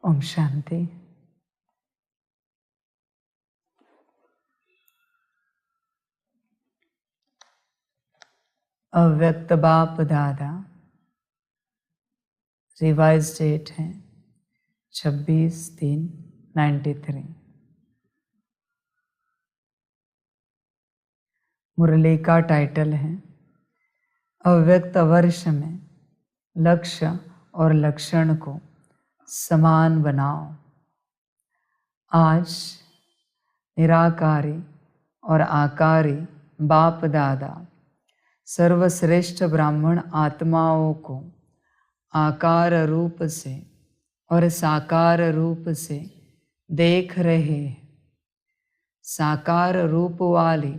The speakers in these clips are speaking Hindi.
ओम शांति। अव्यक्त बाप दादा, रिवाइज डेट है 26/3/93। मुरली का टाइटल है अव्यक्त वर्ष में लक्ष्य और लक्षण को समान बनाओ। आज निराकारी और आकारी बाप दादा सर्वश्रेष्ठ ब्राह्मण आत्माओं को आकार रूप से और साकार रूप से देख रहे हैं। साकार रूप वाली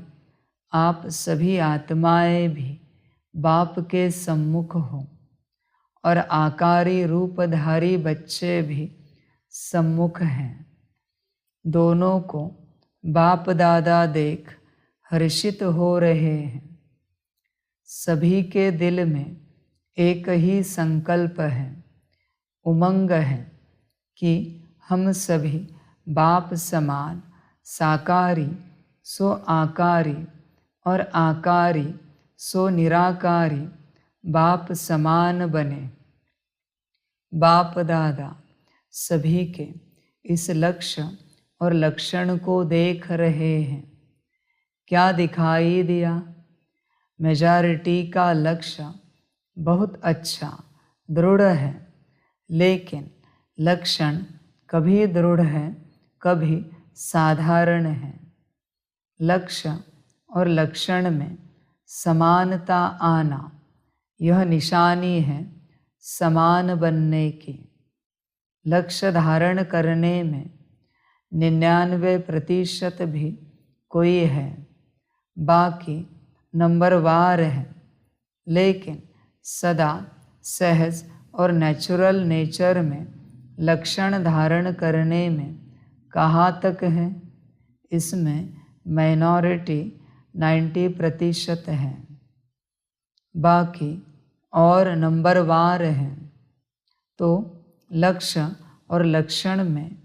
आप सभी आत्माएं भी बाप के सम्मुख हो और आकारी रूपधारी बच्चे भी सम्मुख हैं। दोनों को बाप दादा देख हर्षित हो रहे हैं। सभी के दिल में एक ही संकल्प है, उमंग है कि हम सभी बाप समान साकारी सो आकारी और आकारी सो निराकारी बाप समान बने। बाप दादा सभी के इस लक्ष्य और लक्षण को देख रहे हैं। क्या दिखाई दिया? मेजॉरिटी का लक्ष्य बहुत अच्छा दृढ़ है, लेकिन लक्षण कभी दृढ़ है, कभी साधारण है। लक्ष्य और लक्षण में समानता आना यह निशानी है समान बनने की। लक्ष्य धारण करने में 99% भी कोई है, बाकी नंबरवार है, लेकिन सदा सहज और नेचुरल नेचर में लक्षण धारण करने में कहाँ तक है? इसमें माइनॉरिटी 90% है, बाकी और नंबरवार हैं। तो लक्ष्य और लक्षण में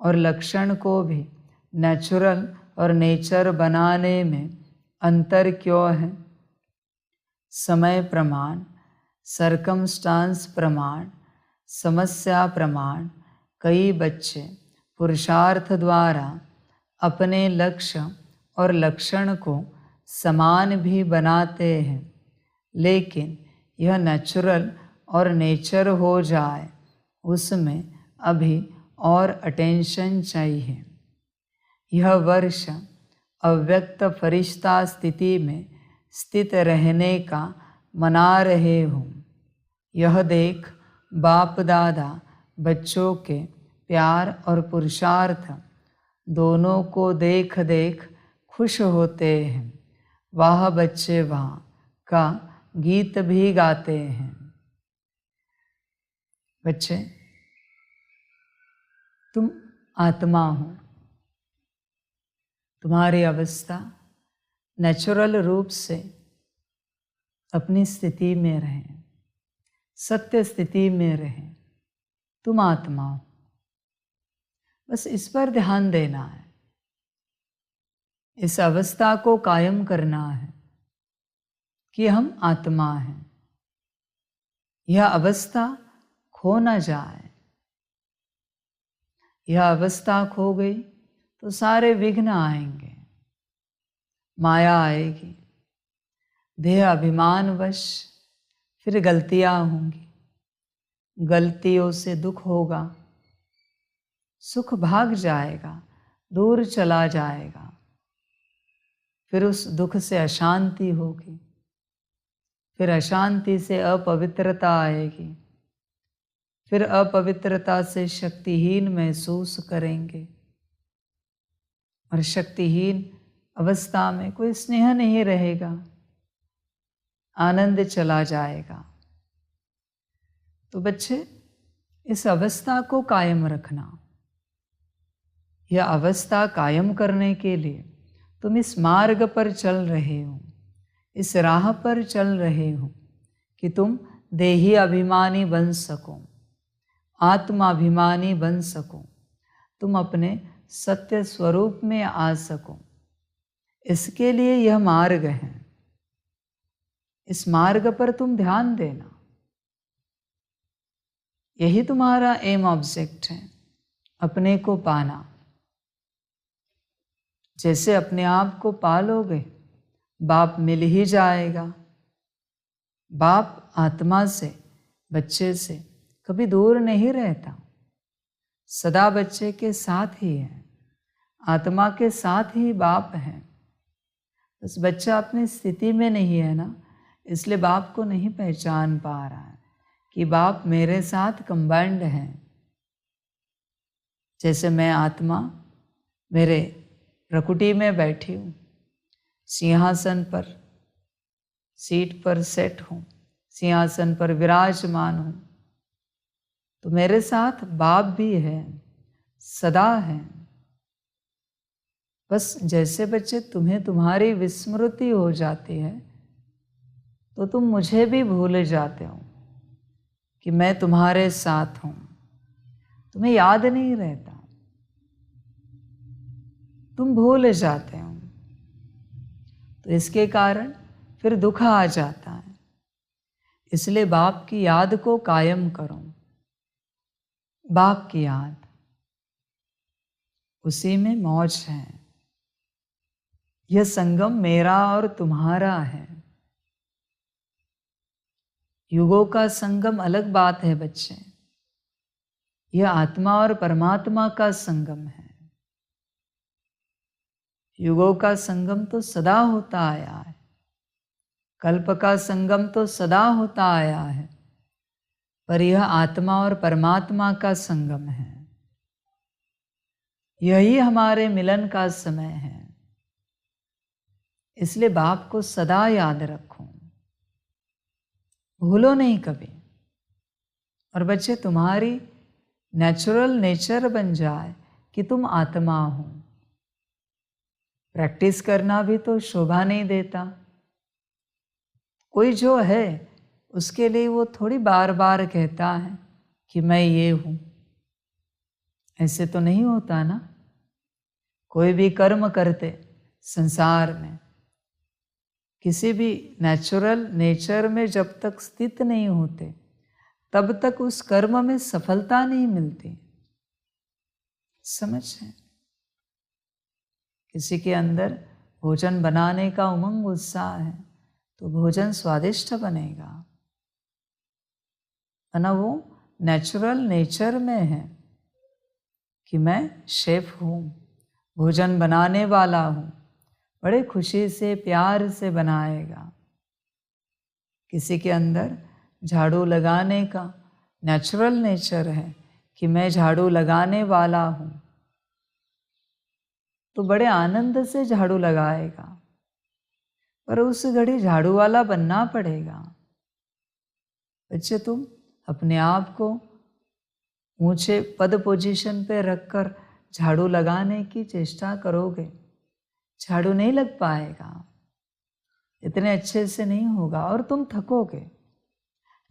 और लक्षण को भी नेचुरल और नेचर बनाने में अंतर क्यों है? समय प्रमाण, सरकमस्टांस प्रमाण, समस्या प्रमाण कई बच्चे पुरुषार्थ द्वारा अपने लक्ष्य और लक्षण को समान भी बनाते हैं, लेकिन यह नेचुरल और नेचर हो जाए उसमें अभी और अटेंशन चाहिए। यह वर्ष अव्यक्त फरिश्ता स्थिति में स्थित रहने का मना रहे हूँ। यह देख बाप दादा बच्चों के प्यार और पुरुषार्थ दोनों को देख देख खुश होते हैं। वह बच्चे वहाँ का गीत भी गाते हैं। बच्चे, तुम आत्मा हो। तुम्हारी अवस्था नेचुरल रूप से अपनी स्थिति में रहें, सत्य स्थिति में रहें। तुम आत्मा हो, बस इस पर ध्यान देना है। इस अवस्था को कायम करना है कि हम आत्मा हैं। यह अवस्था खो न जाए। यह अवस्था खो गई तो सारे विघ्न आएंगे, माया आएगी, देह अभिमानवश फिर गलतियां होंगी, गलतियों से दुख होगा, सुख भाग जाएगा, दूर चला जाएगा, फिर उस दुख से अशांति होगी, फिर अशांति से अपवित्रता आएगी, फिर अपवित्रता से शक्तिहीन महसूस करेंगे, और शक्तिहीन अवस्था में कोई स्नेह नहीं रहेगा, आनंद चला जाएगा। तो बच्चे, इस अवस्था को कायम रखना। यह अवस्था कायम करने के लिए तुम इस मार्ग पर चल रहे हो, इस राह पर चल रहे हो कि तुम देही अभिमानी बन सको आत्माभिमानी बन सको, तुम अपने सत्य स्वरूप में आ सको। इसके लिए यह मार्ग है। इस मार्ग पर तुम ध्यान देना। यही तुम्हारा एम ऑब्जेक्ट है, अपने को पाना। जैसे अपने आप को पालोगे, बाप मिल ही जाएगा। बाप आत्मा से, बच्चे से कभी दूर नहीं रहता, सदा बच्चे के साथ ही है, आत्मा के साथ ही बाप है। बस बच्चा अपनी स्थिति में नहीं है ना, इसलिए बाप को नहीं पहचान पा रहा है कि बाप मेरे साथ कंबाइंड है। जैसे मैं आत्मा मेरे प्रकृति में बैठी हूँ, सिंहासन पर, सीट पर सेट हूँ, सिंहासन पर विराजमान हूँ, तो मेरे साथ बाप भी है, सदा है। बस जैसे बच्चे तुम्हें तुम्हारी विस्मृति हो जाती है, तो तुम मुझे भी भूल जाते हो कि मैं तुम्हारे साथ हूँ। तुम्हें याद नहीं रहता, तुम भूल जाते हो। तो इसके कारण फिर दुख आ जाता है। इसलिए बाप की याद को कायम करो। बाप की याद, उसी में मौज है। यह संगम मेरा और तुम्हारा है। युगों का संगम अलग बात है बच्चे, यह आत्मा और परमात्मा का संगम है। युगों का संगम तो सदा होता आया है, कल्प का संगम तो सदा होता आया है, पर यह आत्मा और परमात्मा का संगम है। यही हमारे मिलन का समय है। इसलिए बाप को सदा याद रखो, भूलो नहीं कभी। और बच्चे, तुम्हारी नेचुरल नेचर बन जाए कि तुम आत्मा हो। प्रैक्टिस करना भी तो शोभा नहीं देता। कोई जो है उसके लिए वो थोड़ी बार बार कहता है कि मैं ये हूँ। ऐसे तो नहीं होता ना। कोई भी कर्म करते संसार में, किसी भी नेचुरल नेचर में जब तक स्थित नहीं होते, तब तक उस कर्म में सफलता नहीं मिलती। समझ है? किसी के अंदर भोजन बनाने का उमंग उत्साह है तो भोजन स्वादिष्ट बनेगा, ना वो नेचुरल नेचर में है कि मैं शेफ हूँ, भोजन बनाने वाला हूँ, बड़े खुशी से प्यार से बनाएगा। किसी के अंदर झाड़ू लगाने का नेचुरल नेचर है कि मैं झाड़ू लगाने वाला हूँ, तो बड़े आनंद से झाड़ू लगाएगा, पर उस घड़ी झाड़ू वाला बनना पड़ेगा। बच्चे, तुम अपने आप को ऊंचे पद पोजीशन पे रखकर झाड़ू लगाने की चेष्टा करोगे, झाड़ू नहीं लग पाएगा, इतने अच्छे से नहीं होगा और तुम थकोगे।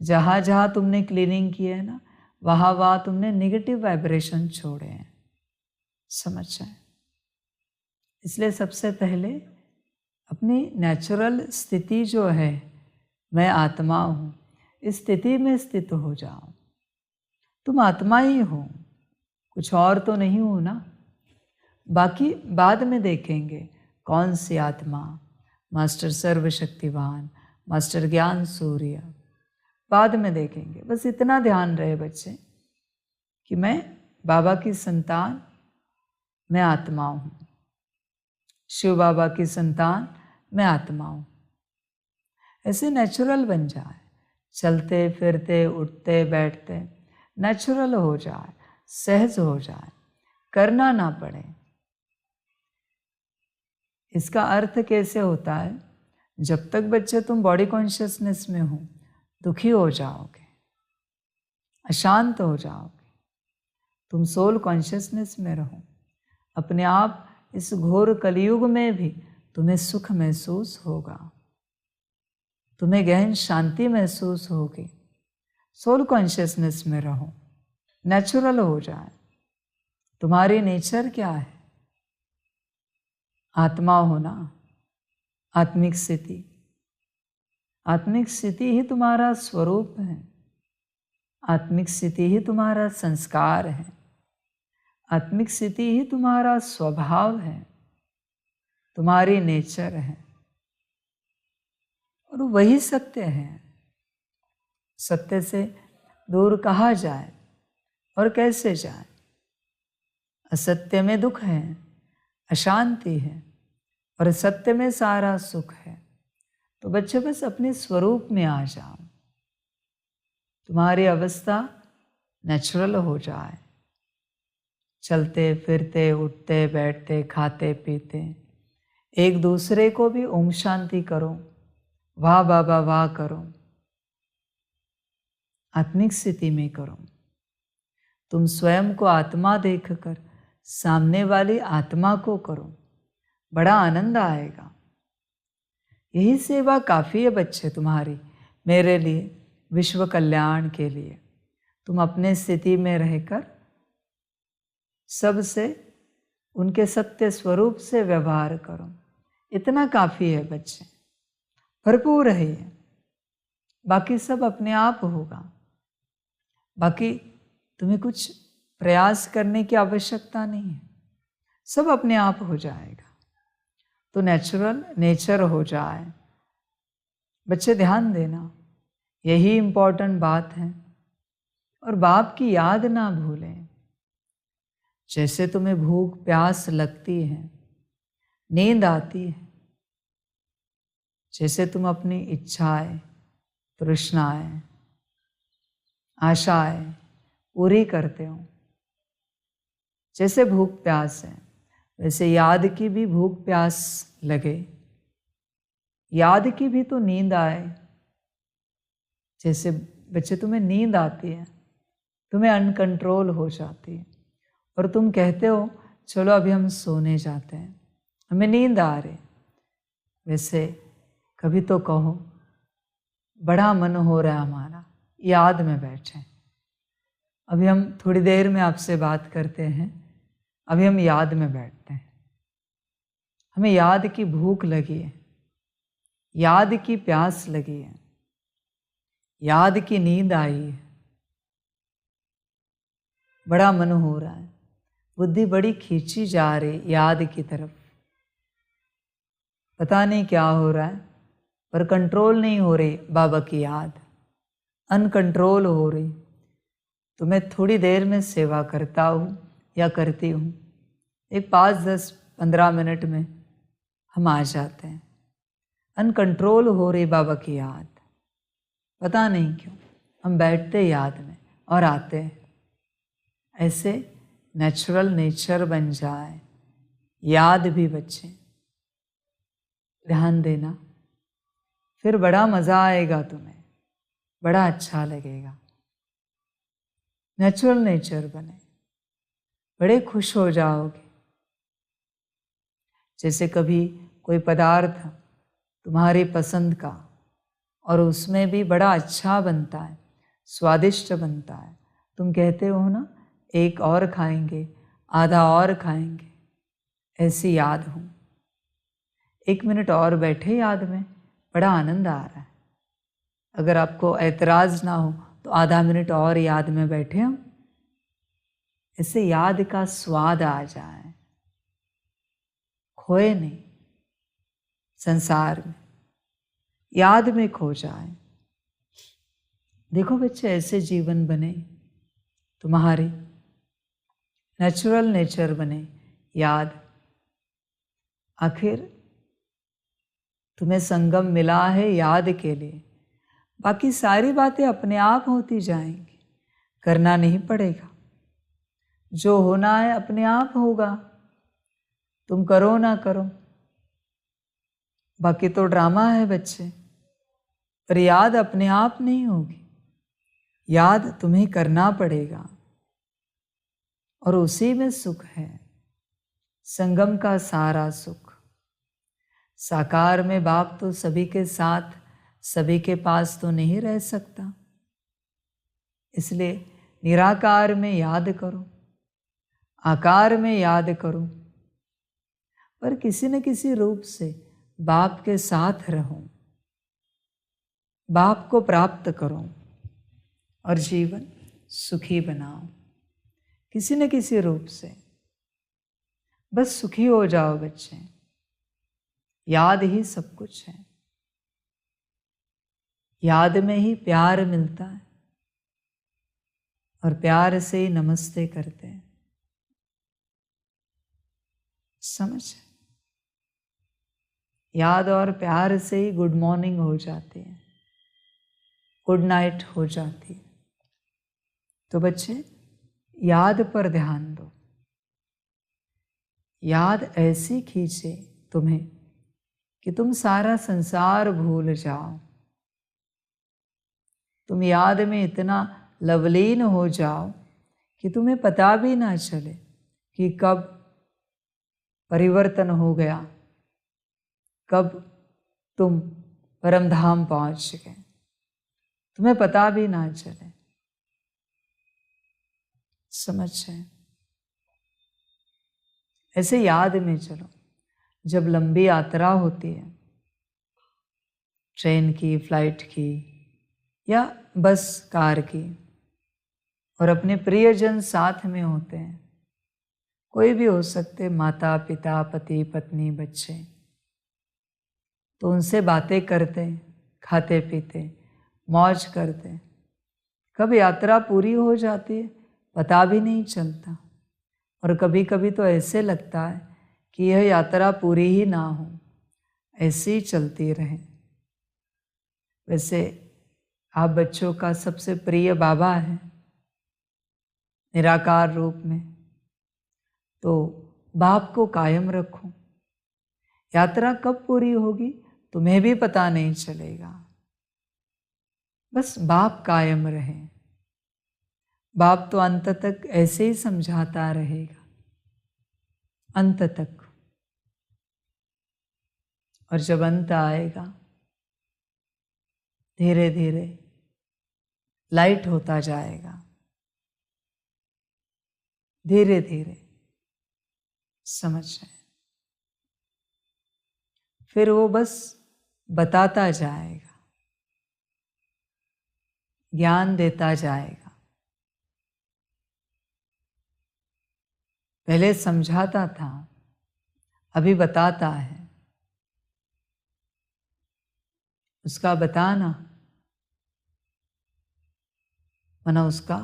जहाँ जहाँ तुमने क्लीनिंग की है ना, वहाँ वहाँ तुमने निगेटिव वाइब्रेशन छोड़े हैं। समझ जाए? इसलिए सबसे पहले अपनी नेचुरल स्थिति जो है, मैं आत्मा हूँ, इस स्थिति में स्थित हो जाओ। तुम आत्मा ही हो, कुछ और तो नहीं हो ना। बाकी बाद में देखेंगे कौन सी आत्मा, मास्टर सर्वशक्तिवान, मास्टर ज्ञान सूर्य, बाद में देखेंगे। बस इतना ध्यान रहे बच्चे कि मैं बाबा की संतान, मैं आत्मा हूँ। शिव बाबा की संतान, मैं आत्मा हूँ। ऐसे नेचुरल बन जाए, चलते फिरते उठते बैठते नेचुरल हो जाए, सहज हो जाए, करना ना पड़े। इसका अर्थ कैसे होता है? जब तक बच्चे तुम बॉडी कॉन्शियसनेस में हो, दुखी हो जाओगे, अशांत हो जाओगे। तुम सोल कॉन्शियसनेस में रहो, अपने आप इस घोर कलयुग में भी तुम्हें सुख महसूस होगा, तुम्हें गहन शांति महसूस होगी। सोल कॉन्शियसनेस में रहो, नेचुरल हो जाए। तुम्हारी नेचर क्या है? आत्मा होना, आत्मिक स्थिति। आत्मिक स्थिति ही तुम्हारा स्वरूप है, आत्मिक स्थिति ही तुम्हारा संस्कार है, आत्मिक स्थिति ही तुम्हारा स्वभाव है, तुम्हारी नेचर है, और वही सत्य है। सत्य से दूर कहाँ जाए और कैसे जाए? असत्य में दुख है, अशांति है, और सत्य में सारा सुख है। तो बच्चे बस अपने स्वरूप में आ जाओ, तुम्हारी अवस्था नेचुरल हो जाए। चलते फिरते, उठते बैठते, खाते पीते, एक दूसरे को भी ओम शांति करो, वाह बाबा वाह करो, आत्मिक स्थिति में करो। तुम स्वयं को आत्मा देखकर सामने वाली आत्मा को करो, बड़ा आनंद आएगा। यही सेवा काफ़ी है बच्चे तुम्हारी, मेरे लिए, विश्व कल्याण के लिए। तुम अपने स्थिति में रहकर सबसे उनके सत्य स्वरूप से व्यवहार करो, इतना काफ़ी है बच्चे। भरपूर रहिए, बाकी सब अपने आप होगा। बाकी तुम्हें कुछ प्रयास करने की आवश्यकता नहीं है, सब अपने आप हो जाएगा। तो नेचुरल नेचर हो जाए। बच्चे ध्यान देना, यही इम्पोर्टेंट बात है। और बाप की याद ना भूलें। जैसे तुम्हें भूख प्यास लगती है, नींद आती है, जैसे तुम अपनी इच्छाएं, तृष्णाएं, आशाएं पूरी करते हो, जैसे भूख प्यास है, वैसे याद की भी भूख प्यास लगे, याद की भी तो नींद आए। जैसे बच्चे तुम्हें नींद आती है, तुम्हें अनकंट्रोल हो जाती है, और तुम कहते हो चलो अभी हम सोने जाते हैं, हमें नींद आ रही। वैसे कभी तो कहो बड़ा मन हो रहा है हमारा, याद में बैठे, अभी हम थोड़ी देर में आपसे बात करते हैं, अभी हम याद में बैठते हैं। हमें याद की भूख लगी है, याद की प्यास लगी है, याद की नींद आई है, बड़ा मन हो रहा है, बुद्धि बड़ी खींची जा रही याद की तरफ। पता नहीं क्या हो रहा है, पर कंट्रोल नहीं हो रही बाबा की याद, अनकंट्रोल हो रही। तो मैं थोड़ी देर में सेवा करता हूँ या करती हूँ, एक 5-10-15 मिनट में हम आ जाते हैं। अनकंट्रोल हो रही बाबा की याद, पता नहीं क्यों हम बैठते याद में और आते हैं। ऐसे नेचुरल नेचर बन जाए, याद भी बच्चे। ध्यान देना, फिर बड़ा मज़ा आएगा तुम्हें, बड़ा अच्छा लगेगा। नेचुरल नेचर बने, बड़े खुश हो जाओगे। जैसे कभी कोई पदार्थ तुम्हारी पसंद का और उसमें भी बड़ा अच्छा बनता है, स्वादिष्ट बनता है, तुम कहते हो ना एक और खाएंगे, आधा और खाएंगे, ऐसी याद हो। 1 मिनट और बैठे याद में, बड़ा आनंद आ रहा है। अगर आपको ऐतराज़ ना हो तो आधा मिनट और याद में बैठे हम, इससे याद का स्वाद आ जाए, खोए नहीं संसार में, याद में खो जाए। देखो बच्चे, ऐसे जीवन बने तुम्हारी, नेचुरल नेचर बने, याद। आखिर तुम्हें संगम मिला है याद के लिए, बाकी सारी बातें अपने आप होती जाएंगी, करना नहीं पड़ेगा। जो होना है अपने आप होगा, तुम करो ना करो। बाकी तो ड्रामा है बच्चे, पर याद अपने आप नहीं होगी, याद तुम्हें करना पड़ेगा, और उसी में सुख है, संगम का सारा सुख। साकार में बाप तो सभी के साथ, सभी के पास तो नहीं रह सकता, इसलिए निराकार में याद करो, आकार में याद करो, पर किसी न किसी रूप से बाप के साथ रहो, बाप को प्राप्त करो और जीवन सुखी बनाओ। किसी न किसी रूप से बस सुखी हो जाओ बच्चे। याद ही सब कुछ है, याद में ही प्यार मिलता है और प्यार से ही नमस्ते करते हैं। समझ? याद और प्यार से ही गुड मॉर्निंग हो जाती है, गुड नाइट हो जाती है। तो बच्चे याद पर ध्यान दो। याद ऐसी खींचे तुम्हें कि तुम सारा संसार भूल जाओ। तुम याद में इतना लवलीन हो जाओ कि तुम्हें पता भी ना चले कि कब परिवर्तन हो गया, कब तुम परमधाम पहुंच गए, तुम्हें पता भी ना चले। समझ है? ऐसे याद में चलो। जब लंबी यात्रा होती है, ट्रेन की, फ्लाइट की या बस कार की, और अपने प्रियजन साथ में होते हैं, कोई भी हो सकते, माता पिता, पति पत्नी, बच्चे, तो उनसे बातें करते, खाते पीते, मौज करते। कब यात्रा पूरी हो जाती है पता भी नहीं चलता, और कभी कभी तो ऐसे लगता है कि यह यात्रा पूरी ही ना हो, ऐसी ही चलती रहे। वैसे आप बच्चों का सबसे प्रिय बाबा है निराकार रूप में, तो बाप को कायम रखो। यात्रा कब पूरी होगी तुम्हें भी पता नहीं चलेगा, बस बाप कायम रहे। बाप तो अंत तक ऐसे ही समझाता रहेगा, अंत तक। और जब अंत आएगा, धीरे धीरे लाइट होता जाएगा, धीरे धीरे। समझ रहे? फिर वो बस बताता जाएगा, ज्ञान देता जाएगा। पहले समझाता था, अभी बताता है। उसका बताना माना उसका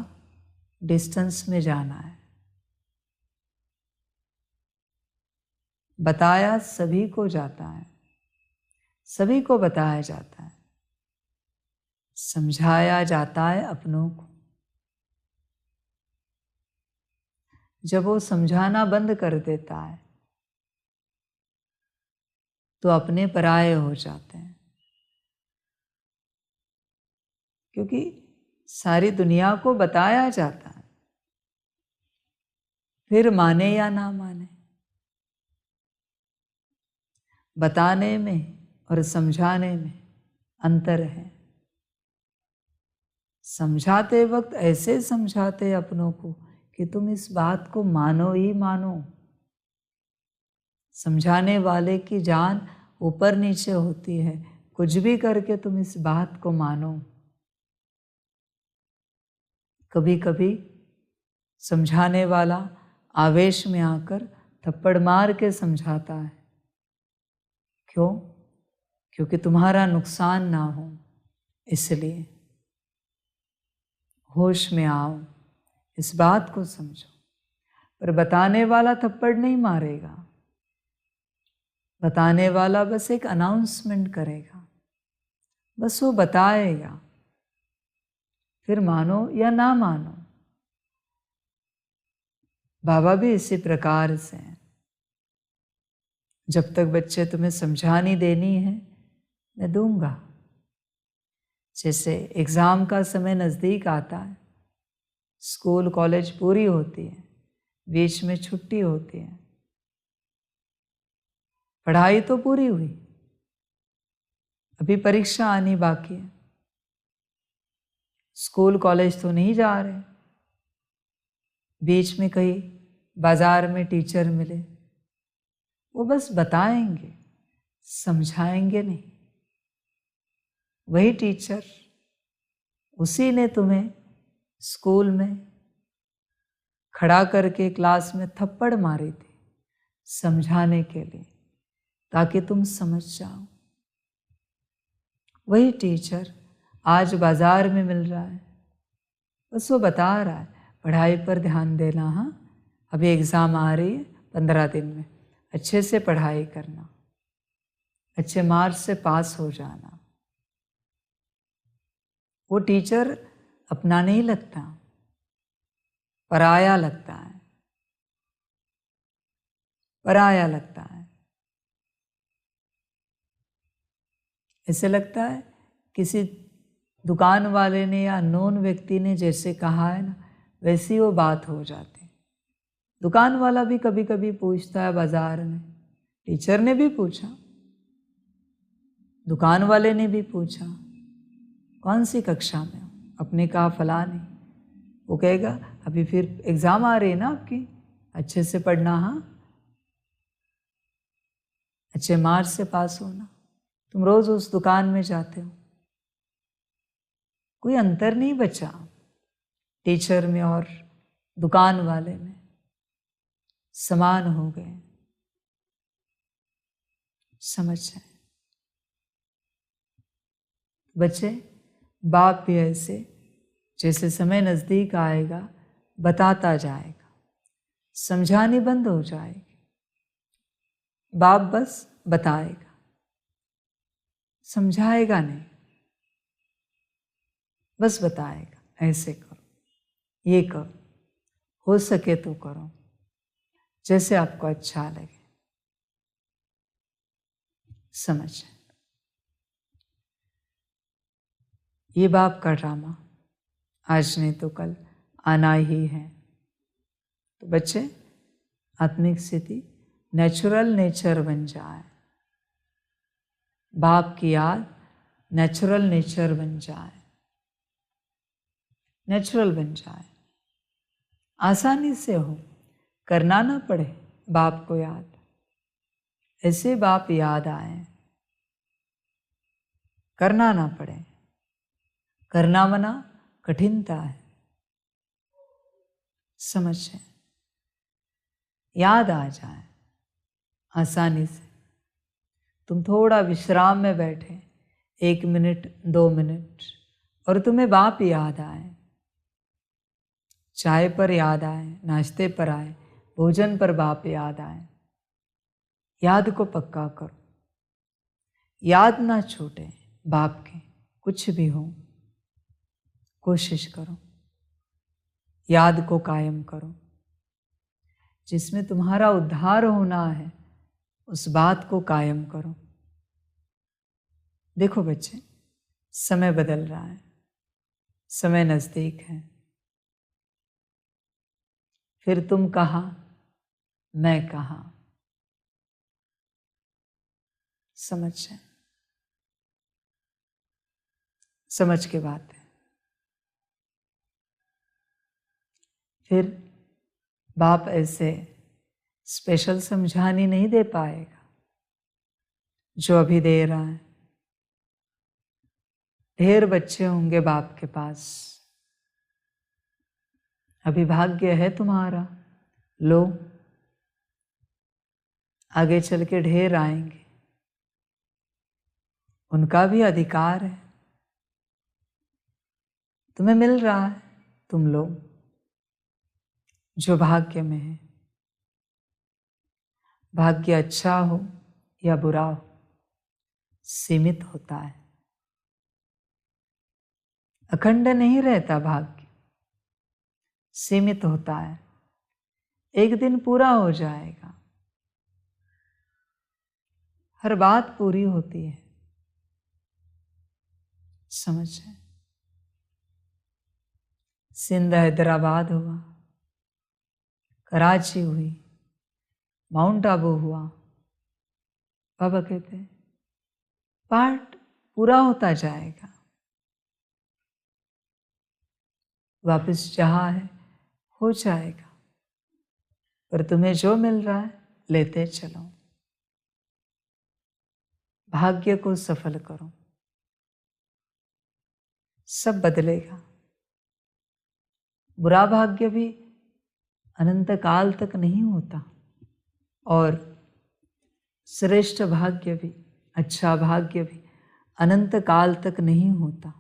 डिस्टेंस में जाना है। बताया सभी को जाता है, सभी को बताया जाता है, समझाया जाता है अपनों को। जब वो समझाना बंद कर देता है तो अपने पराये हो जाते हैं, क्योंकि सारी दुनिया को बताया जाता है, फिर माने या ना माने। बताने में और समझाने में अंतर है। समझाते वक्त ऐसे समझाते अपनों को कि तुम इस बात को मानो ही मानो। समझाने वाले की जान ऊपर नीचे होती है, कुछ भी करके तुम इस बात को मानो। कभी कभी समझाने वाला आवेश में आकर थप्पड़ मार के समझाता है। क्यों? क्योंकि तुम्हारा नुकसान ना हो, इसलिए। होश में आओ, इस बात को समझो। पर बताने वाला थप्पड़ नहीं मारेगा, बताने वाला बस एक अनाउंसमेंट करेगा, बस वो बताएगा, फिर मानो या ना मानो। बाबा भी इसी प्रकार से हैं। जब तक बच्चे तुम्हें समझानी देनी है, मैं दूंगा। जैसे एग्ज़ाम का समय नज़दीक आता है, स्कूल कॉलेज पूरी होती है, बीच में छुट्टी होती है, पढ़ाई तो पूरी हुई, अभी परीक्षा आनी बाकी है। स्कूल कॉलेज तो नहीं जा रहे, बीच में कहीं बाजार में टीचर मिले, वो बस बताएंगे, समझाएंगे नहीं। वही टीचर, उसी ने तुम्हें स्कूल में खड़ा करके क्लास में थप्पड़ मारी थी समझाने के लिए, ताकि तुम समझ जाओ। वही टीचर आज बाजार में मिल रहा है, बस वो बता रहा है पढ़ाई पर ध्यान देना। हाँ, अभी एग्ज़ाम आ रही है 15 दिन में, अच्छे से पढ़ाई करना, अच्छे मार्क्स से पास हो जाना। वो टीचर अपना नहीं लगता, पराया लगता है, पराया लगता है। ऐसे लगता है किसी दुकान वाले ने या अननोन व्यक्ति ने जैसे कहा है ना, वैसी वो बात हो जाती। दुकान वाला भी कभी कभी पूछता है बाजार में, टीचर ने भी पूछा, दुकान वाले ने भी पूछा, कौन सी कक्षा में हो? अपने कहा फलानी। वो कहेगा अभी फिर एग्ज़ाम आ रही है ना आपकी, अच्छे से पढ़ना, हाँ, अच्छे मार्क्स से पास होना। तुम रोज़ उस दुकान में जाते हो, कोई अंतर नहीं बचा टीचर में और दुकान वाले में, समान हो गए। समझ जाए बच्चे, बाप भी ऐसे, जैसे समय नज़दीक आएगा बताता जाएगा, समझानी बंद हो जाएगी। बाप बस बताएगा, समझाएगा नहीं, बस बताएगा, ऐसे करो, ये करो, हो सके तो करो, जैसे आपको अच्छा लगे। समझ, ये बाप का ड्रामा आज नहीं तो कल आना ही है। तो बच्चे, आत्मिक स्थिति नेचुरल नेचर बन जाए, बाप की याद नेचुरल नेचर बन जाए, नेचुरल बन जाए, आसानी से हो, करना ना पड़े बाप को याद, ऐसे बाप याद आए, करना ना पड़े। करना मना कठिनता है, समझ है, याद आ जाए आसानी से। तुम थोड़ा विश्राम में बैठे 1 मिनट 2 मिनट और तुम्हें बाप याद आए, चाय पर याद आए, नाश्ते पर आए, भोजन पर बाप याद आए, याद को पक्का करो, याद ना छूटे बाप के, कुछ भी हो कोशिश करो, याद को कायम करो। जिसमें तुम्हारा उद्धार होना है उस बात को कायम करो। देखो बच्चे, समय बदल रहा है, समय नज़दीक है। फिर तुम कहाँ, मैं कहाँ, समझ है, समझ के बात है। फिर बाप ऐसे स्पेशल समझानी नहीं दे पाएगा जो अभी दे रहा है। ढेर बच्चे होंगे बाप के पास, अभी भाग्य है तुम्हारा, लो, आगे चल के ढेर आएंगे, उनका भी अधिकार है, तुम्हें मिल रहा है, तुम लो जो भाग्य में है। भाग्य अच्छा हो या बुरा हो, सीमित होता है, अखंड नहीं रहता भाग्य, सीमित होता है, एक दिन पूरा हो जाएगा। हर बात पूरी होती है, समझ है। सिंध हैदराबाद हुआ, कराची हुई, माउंट आबू हुआ, बाबा कहते हैं पार्ट पूरा होता जाएगा, वापस जहाँ है हो जाएगा, पर तुम्हें जो मिल रहा है लेते चलो। भाग्य को सफल करो, सब बदलेगा। बुरा भाग्य भी अनंत काल तक नहीं होता और श्रेष्ठ भाग्य भी, अच्छा भाग्य भी अनंत काल तक नहीं होता।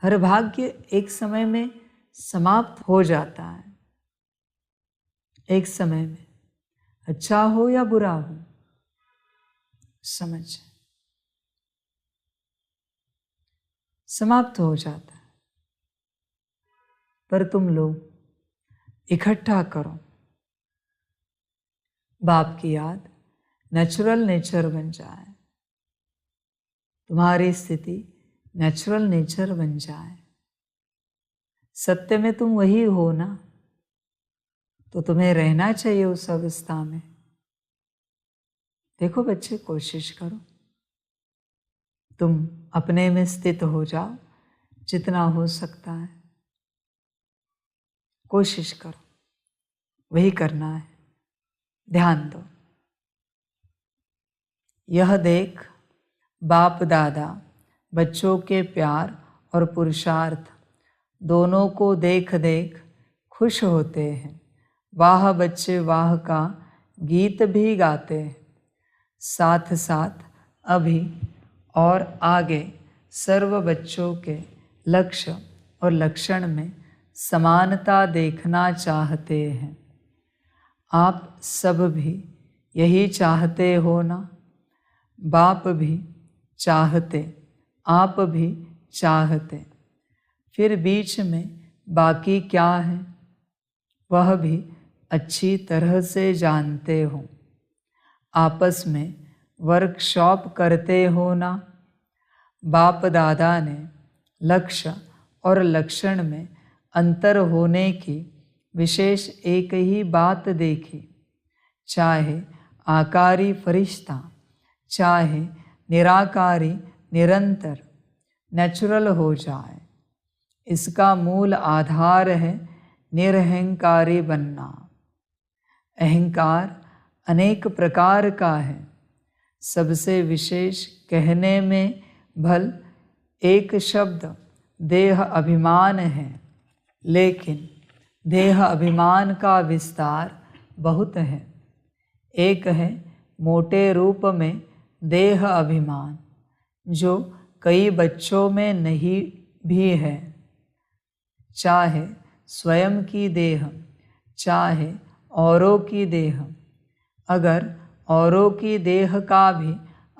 हर भाग्य एक समय में समाप्त हो जाता है। एक समय में, अच्छा हो या बुरा हो, समझ समाप्त हो जाता है। पर तुम लोग इकट्ठा करो, बाप की याद नेचुरल नेचर बन जाए, तुम्हारी स्थिति नेचुरल नेचर बन जाए। सत्य में तुम वही हो ना, तो तुम्हें रहना चाहिए उस अवस्था में। देखो बच्चे, कोशिश करो, तुम अपने में स्थित हो जाओ जितना हो सकता है। कोशिश करो, वही करना है। ध्यान दो, यह देख बाप दादा बच्चों के प्यार और पुरुषार्थ दोनों को देख देख खुश होते हैं। वाह बच्चे वाह का गीत भी गाते हैं। साथ साथ अभी और आगे सर्व बच्चों के लक्ष्य और लक्षण में समानता देखना चाहते हैं। आप सब भी यही चाहते हो ना? बाप भी चाहते, आप भी चाहते, फिर बीच में बाकी क्या है वह भी अच्छी तरह से जानते हो। आपस में वर्कशॉप करते हो ना? बाप दादा ने लक्ष्य और लक्षण में अंतर होने की विशेष एक ही बात देखी। चाहे आकारी फरिश्ता, चाहे निराकारी निरंतर नेचुरल हो जाए, इसका मूल आधार है निरहंकारी बनना। अहंकार अनेक प्रकार का है। सबसे विशेष कहने में भल एक शब्द देह अभिमान है, लेकिन देह अभिमान का विस्तार बहुत है। एक है मोटे रूप में देह अभिमान, जो कई बच्चों में नहीं भी है। चाहे स्वयं की देह, चाहे औरों की देह, अगर औरों की देह का भी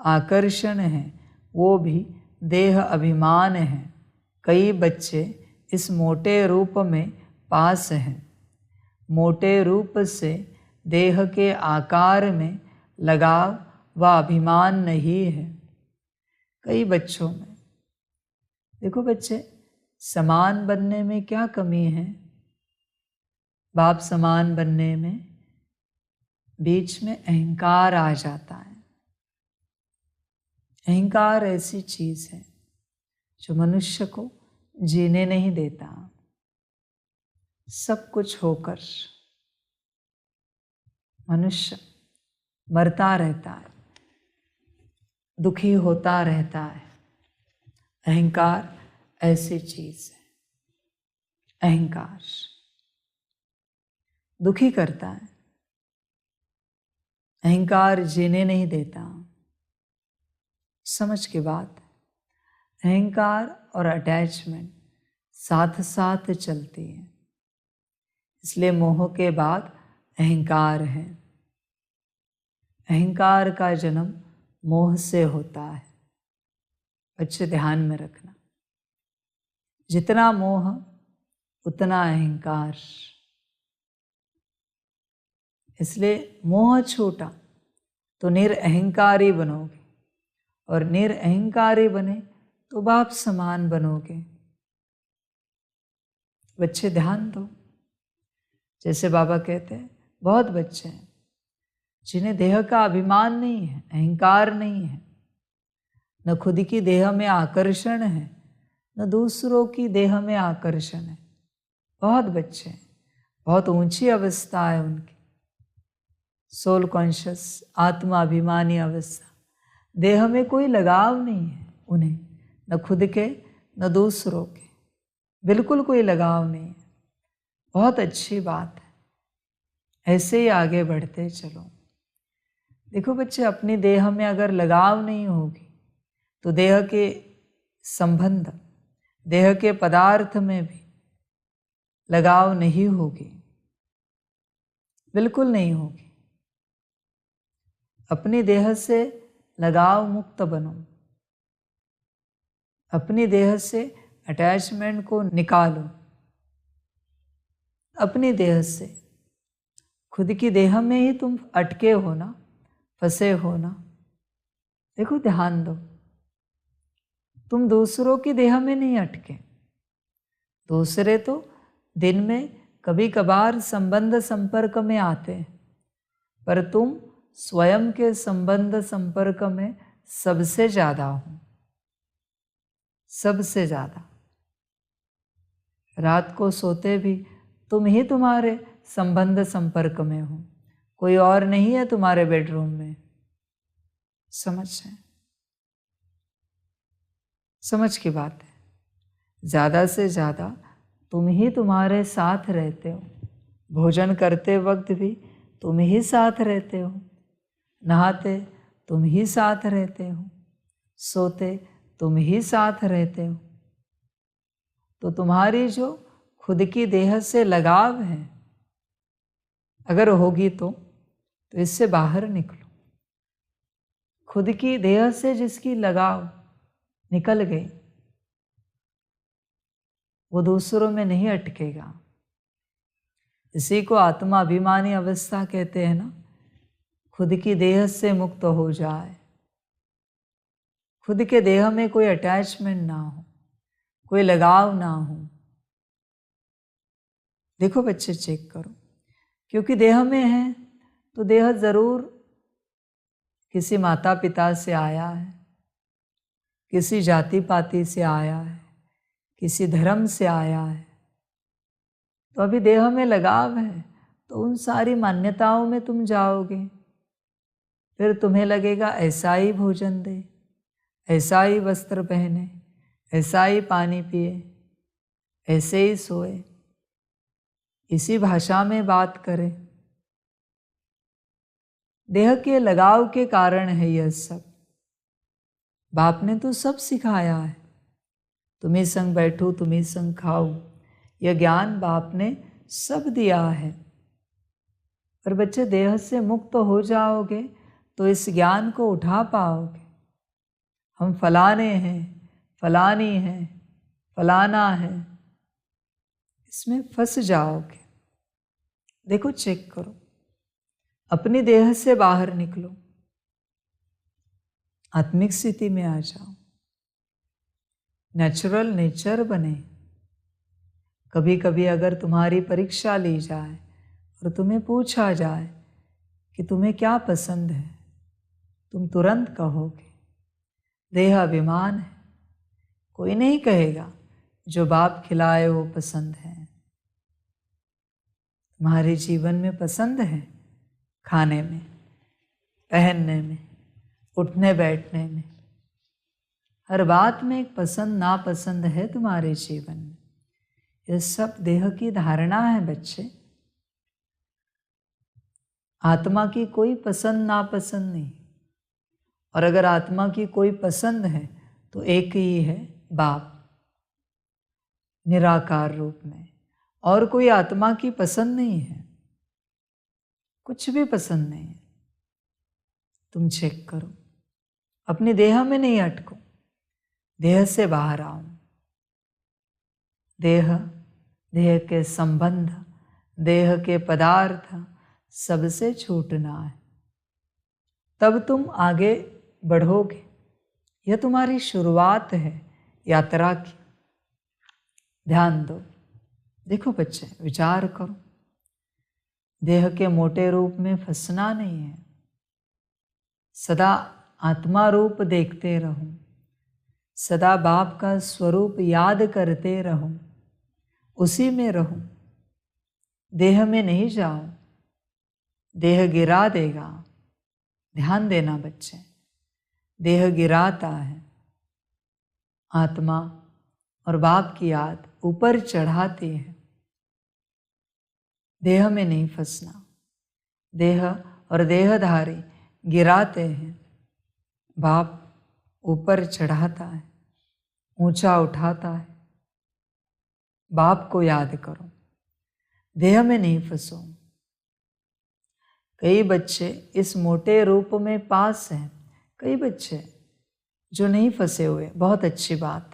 आकर्षण है, वो भी देह अभिमान है। कई बच्चे इस मोटे रूप में पास हैं। मोटे रूप से देह के आकार में लगाव व अभिमान नहीं है। कई बच्चों में, देखो बच्चे, समान बनने में क्या कमी है? बाप समान बनने में बीच में अहंकार आ जाता है। अहंकार ऐसी चीज है जो मनुष्य को जीने नहीं देता। सब कुछ होकर मनुष्य मरता रहता है, दुखी होता रहता है। अहंकार ऐसी चीज है। अहंकार दुखी करता है, अहंकार जीने नहीं देता। समझ के बात, अहंकार और अटैचमेंट साथ साथ चलती है। इसलिए मोह के बाद अहंकार है। अहंकार का जन्म मोह से होता है। बच्चे ध्यान में रखना, जितना मोह उतना अहंकार। इसलिए मोह छूटा तो निरअहंकारी बनोगे, और निरअहंकारी बने तो बाप समान बनोगे। बच्चे ध्यान दो, जैसे बाबा कहते हैं, बहुत बच्चे हैं जिन्हें देह का अभिमान नहीं है, अहंकार नहीं है, न खुद की देह में आकर्षण है, न दूसरों की देह में आकर्षण है। बहुत बच्चे हैं, बहुत ऊंची अवस्था है उनकी, सोल कॉन्शियस, आत्माभिमानी अवस्था। देह में कोई लगाव नहीं है उन्हें, न खुद के न दूसरों के, बिल्कुल कोई लगाव नहीं है। बहुत अच्छी बात है, ऐसे ही आगे बढ़ते चलो। देखो बच्चे, अपनी देह में अगर लगाव नहीं होगी तो देह के संबंध, देह के पदार्थ में भी लगाव नहीं होगी, बिल्कुल नहीं होगी। अपनी देह से लगाव मुक्त बनो, अपनी देह से अटैचमेंट को निकालो। अपनी देह से, खुद की देह में ही तुम अटके हो ना, फंसे हो ना। देखो ध्यान दो, तुम दूसरों की देह में नहीं अटके। दूसरे तो दिन में कभी कभार संबंध संपर्क में आते हैं, पर तुम स्वयं के संबंध संपर्क में सबसे ज्यादा हो, सबसे ज्यादा। रात को सोते भी तुम ही तुम्हारे संबंध संपर्क में हो, कोई और नहीं है तुम्हारे बेडरूम में। समझ है, समझ की बात है। ज़्यादा से ज़्यादा तुम ही तुम्हारे साथ रहते हो। भोजन करते वक्त भी तुम ही साथ रहते हो, नहाते तुम ही साथ रहते हो, सोते तुम ही साथ रहते हो। तो तुम्हारी जो खुद की देह से लगाव है, अगर होगी तो इससे बाहर निकलो। खुद की देह से जिसकी लगाव निकल गई, वो दूसरों में नहीं अटकेगा। इसी को आत्मा अभिमानी अवस्था कहते हैं ना। खुद की देह से मुक्त हो जाए, खुद के देह में कोई अटैचमेंट ना हो, कोई लगाव ना हो। देखो बच्चे, चेक करो, क्योंकि देह में है तो देह जरूर किसी माता पिता से आया है, किसी जाति पाति से आया है, किसी धर्म से आया है। तो अभी देह में लगाव है तो उन सारी मान्यताओं में तुम जाओगे। फिर तुम्हें लगेगा ऐसा ही भोजन दे, ऐसा ही वस्त्र पहने, ऐसा ही पानी पिए, ऐसे ही सोए, इसी भाषा में बात करें। देह के लगाव के कारण है यह सब। बाप ने तो सब सिखाया है, तुम्ही संग बैठो, तुम्ही संग खाओ, यह ज्ञान बाप ने सब दिया है। पर बच्चे, देह से मुक्त हो जाओगे तो इस ज्ञान को उठा पाओगे। हम फलाने हैं, फलानी हैं, फलाना है, इसमें फंस जाओगे। देखो, चेक करो, अपनी देह से बाहर निकलो, आत्मिक स्थिति में आ जाओ, नेचुरल नेचर बने। कभी कभी अगर तुम्हारी परीक्षा ली जाए और तुम्हें पूछा जाए कि तुम्हें क्या पसंद है, तुम तुरंत कहोगे देह अभिमान है। कोई नहीं कहेगा जो बाप खिलाए वो पसंद है। तुम्हारे जीवन में पसंद है खाने में, पहनने में, उठने बैठने में, हर बात में एक पसंद नापसंद है तुम्हारे जीवन में। यह सब देह की धारणा है बच्चे। आत्मा की कोई पसंद नापसंद नहीं। और अगर आत्मा की कोई पसंद है तो एक ही है, बाप, निराकार रूप में। और कोई आत्मा की पसंद नहीं है, कुछ भी पसंद नहीं है। तुम चेक करो, अपनी देह में नहीं अटको, देह से बाहर आओ। देह, देह के संबंध, देह के पदार्थ सबसे छूटना है, तब तुम आगे बढ़ोगे। यह तुम्हारी शुरुआत है यात्रा की। ध्यान दो। देखो बच्चे, विचार करो, देह के मोटे रूप में फंसना नहीं है। सदा आत्मा रूप देखते रहो, सदा बाप का स्वरूप याद करते रहो, उसी में रहो। देह में नहीं जाओ, देह गिरा देगा। ध्यान देना बच्चे, देह गिराता है, आत्मा और बाप की याद ऊपर चढ़ाती है। देह में नहीं फंसना। देह और देहधारी गिराते हैं, बाप ऊपर चढ़ाता है, ऊंचा उठाता है। बाप को याद करो, देह में नहीं फंसो। कई बच्चे इस मोटे रूप में पास हैं, कई बच्चे जो नहीं फंसे हुए, बहुत अच्छी बात है।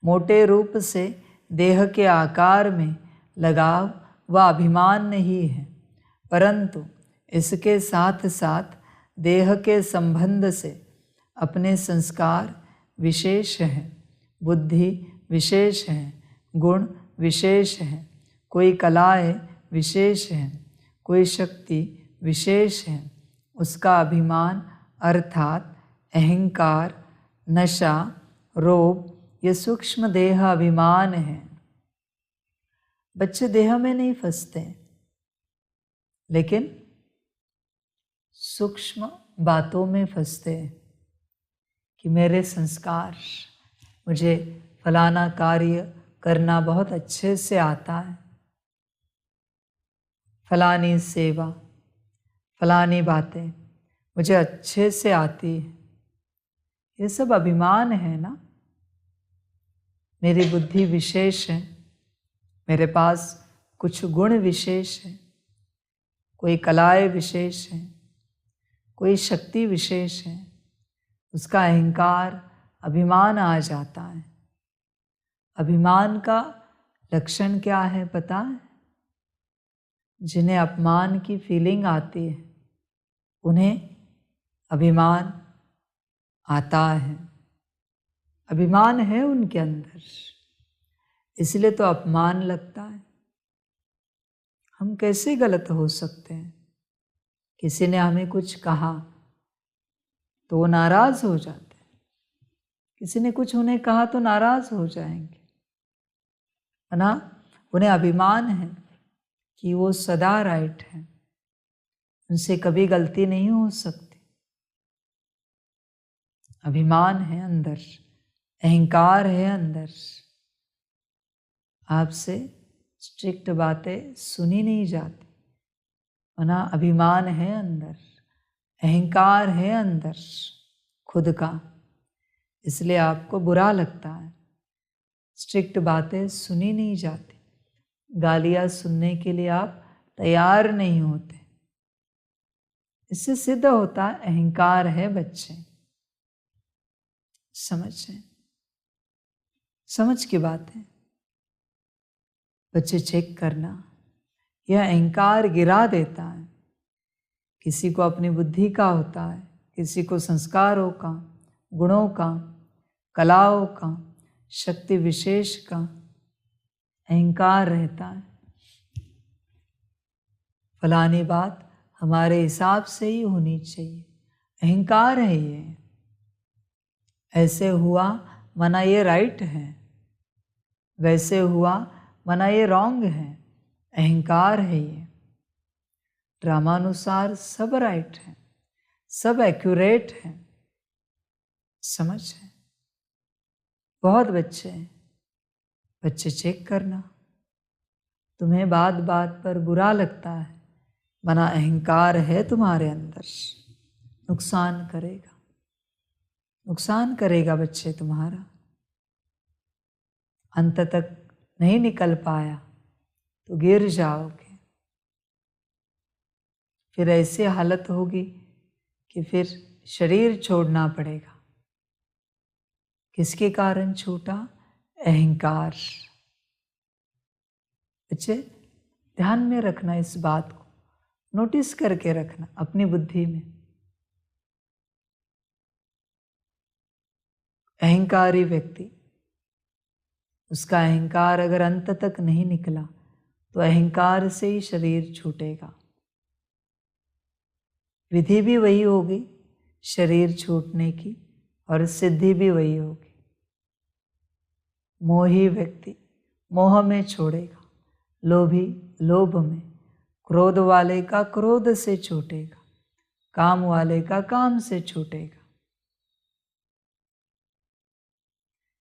मोटे रूप से देह के आकार में लगाव व अभिमान नहीं है, परंतु इसके साथ साथ देह के संबंध से अपने संस्कार विशेष हैं, बुद्धि विशेष है, गुण विशेष है, कोई कलाएँ विशेष हैं, कोई शक्ति विशेष है। उसका अभिमान अर्थात अहंकार, नशा, रोग, ये सूक्ष्म देह अभिमान है। बच्चे देह में नहीं फंसते, लेकिन सूक्ष्म बातों में फंसते हैं कि मेरे संस्कार, मुझे फलाना कार्य करना बहुत अच्छे से आता है, फलानी सेवा, फलानी बातें मुझे अच्छे से आती है। ये सब अभिमान है ना। मेरी बुद्धि विशेष है, मेरे पास कुछ गुण विशेष है, कोई कलाएँ विशेष हैं, कोई शक्ति विशेष है। उसका अहंकार, अभिमान आ जाता है। अभिमान का लक्षण क्या है पता है? जिन्हें अपमान की फीलिंग आती है उन्हें अभिमान आता है। अभिमान है उनके अंदर, इसलिए तो अपमान लगता है। हम कैसे गलत हो सकते हैं? किसी ने हमें कुछ कहा तो वो नाराज हो जाते हैं, किसी ने कुछ उन्हें कहा तो नाराज हो जाएंगे, है ना। उन्हें अभिमान है कि वो सदा राइट है, उनसे कभी गलती नहीं हो सकती। अभिमान है अंदर, अहंकार है अंदर। आपसे स्ट्रिक्ट बातें सुनी नहीं जाती, वरना अभिमान है अंदर, अहंकार है अंदर खुद का, इसलिए आपको बुरा लगता है। स्ट्रिक्ट बातें सुनी नहीं जाती, गालियाँ सुनने के लिए आप तैयार नहीं होते। इससे सिद्ध होता है अहंकार है बच्चे। समझ की बात है बच्चे, चेक करना। यह अहंकार गिरा देता है। किसी को अपनी बुद्धि का होता है, किसी को संस्कारों का, गुणों का, कलाओं का, शक्ति विशेष का अहंकार रहता है। फलानी बात हमारे हिसाब से ही होनी चाहिए, अहंकार है ये। ऐसे हुआ मना ये राइट है, वैसे हुआ मना ये रॉन्ग है, अहंकार है ये। ड्रामानुसार सब राइट है, सब एक्यूरेट है। समझ है? बहुत बच्चे चेक करना। तुम्हें बात बात पर बुरा लगता है, मना अहंकार है तुम्हारे अंदर, नुकसान करेगा बच्चे तुम्हारा। अंत तक नहीं निकल पाया तो गिर जाओगे। फिर ऐसी हालत होगी कि फिर शरीर छोड़ना पड़ेगा। किसके कारण छूटा? अहंकार। बच्चे ध्यान में रखना, इस बात को नोटिस करके रखना अपनी बुद्धि में। अहंकारी व्यक्ति, उसका अहंकार अगर अंत तक नहीं निकला तो अहंकार से ही शरीर छूटेगा। विधि भी वही होगी शरीर छूटने की, और सिद्धि भी वही होगी। मोही व्यक्ति मोह में छोड़ेगा, लोभी लोभ में, क्रोध वाले का क्रोध से छूटेगा, काम वाले का काम से छूटेगा।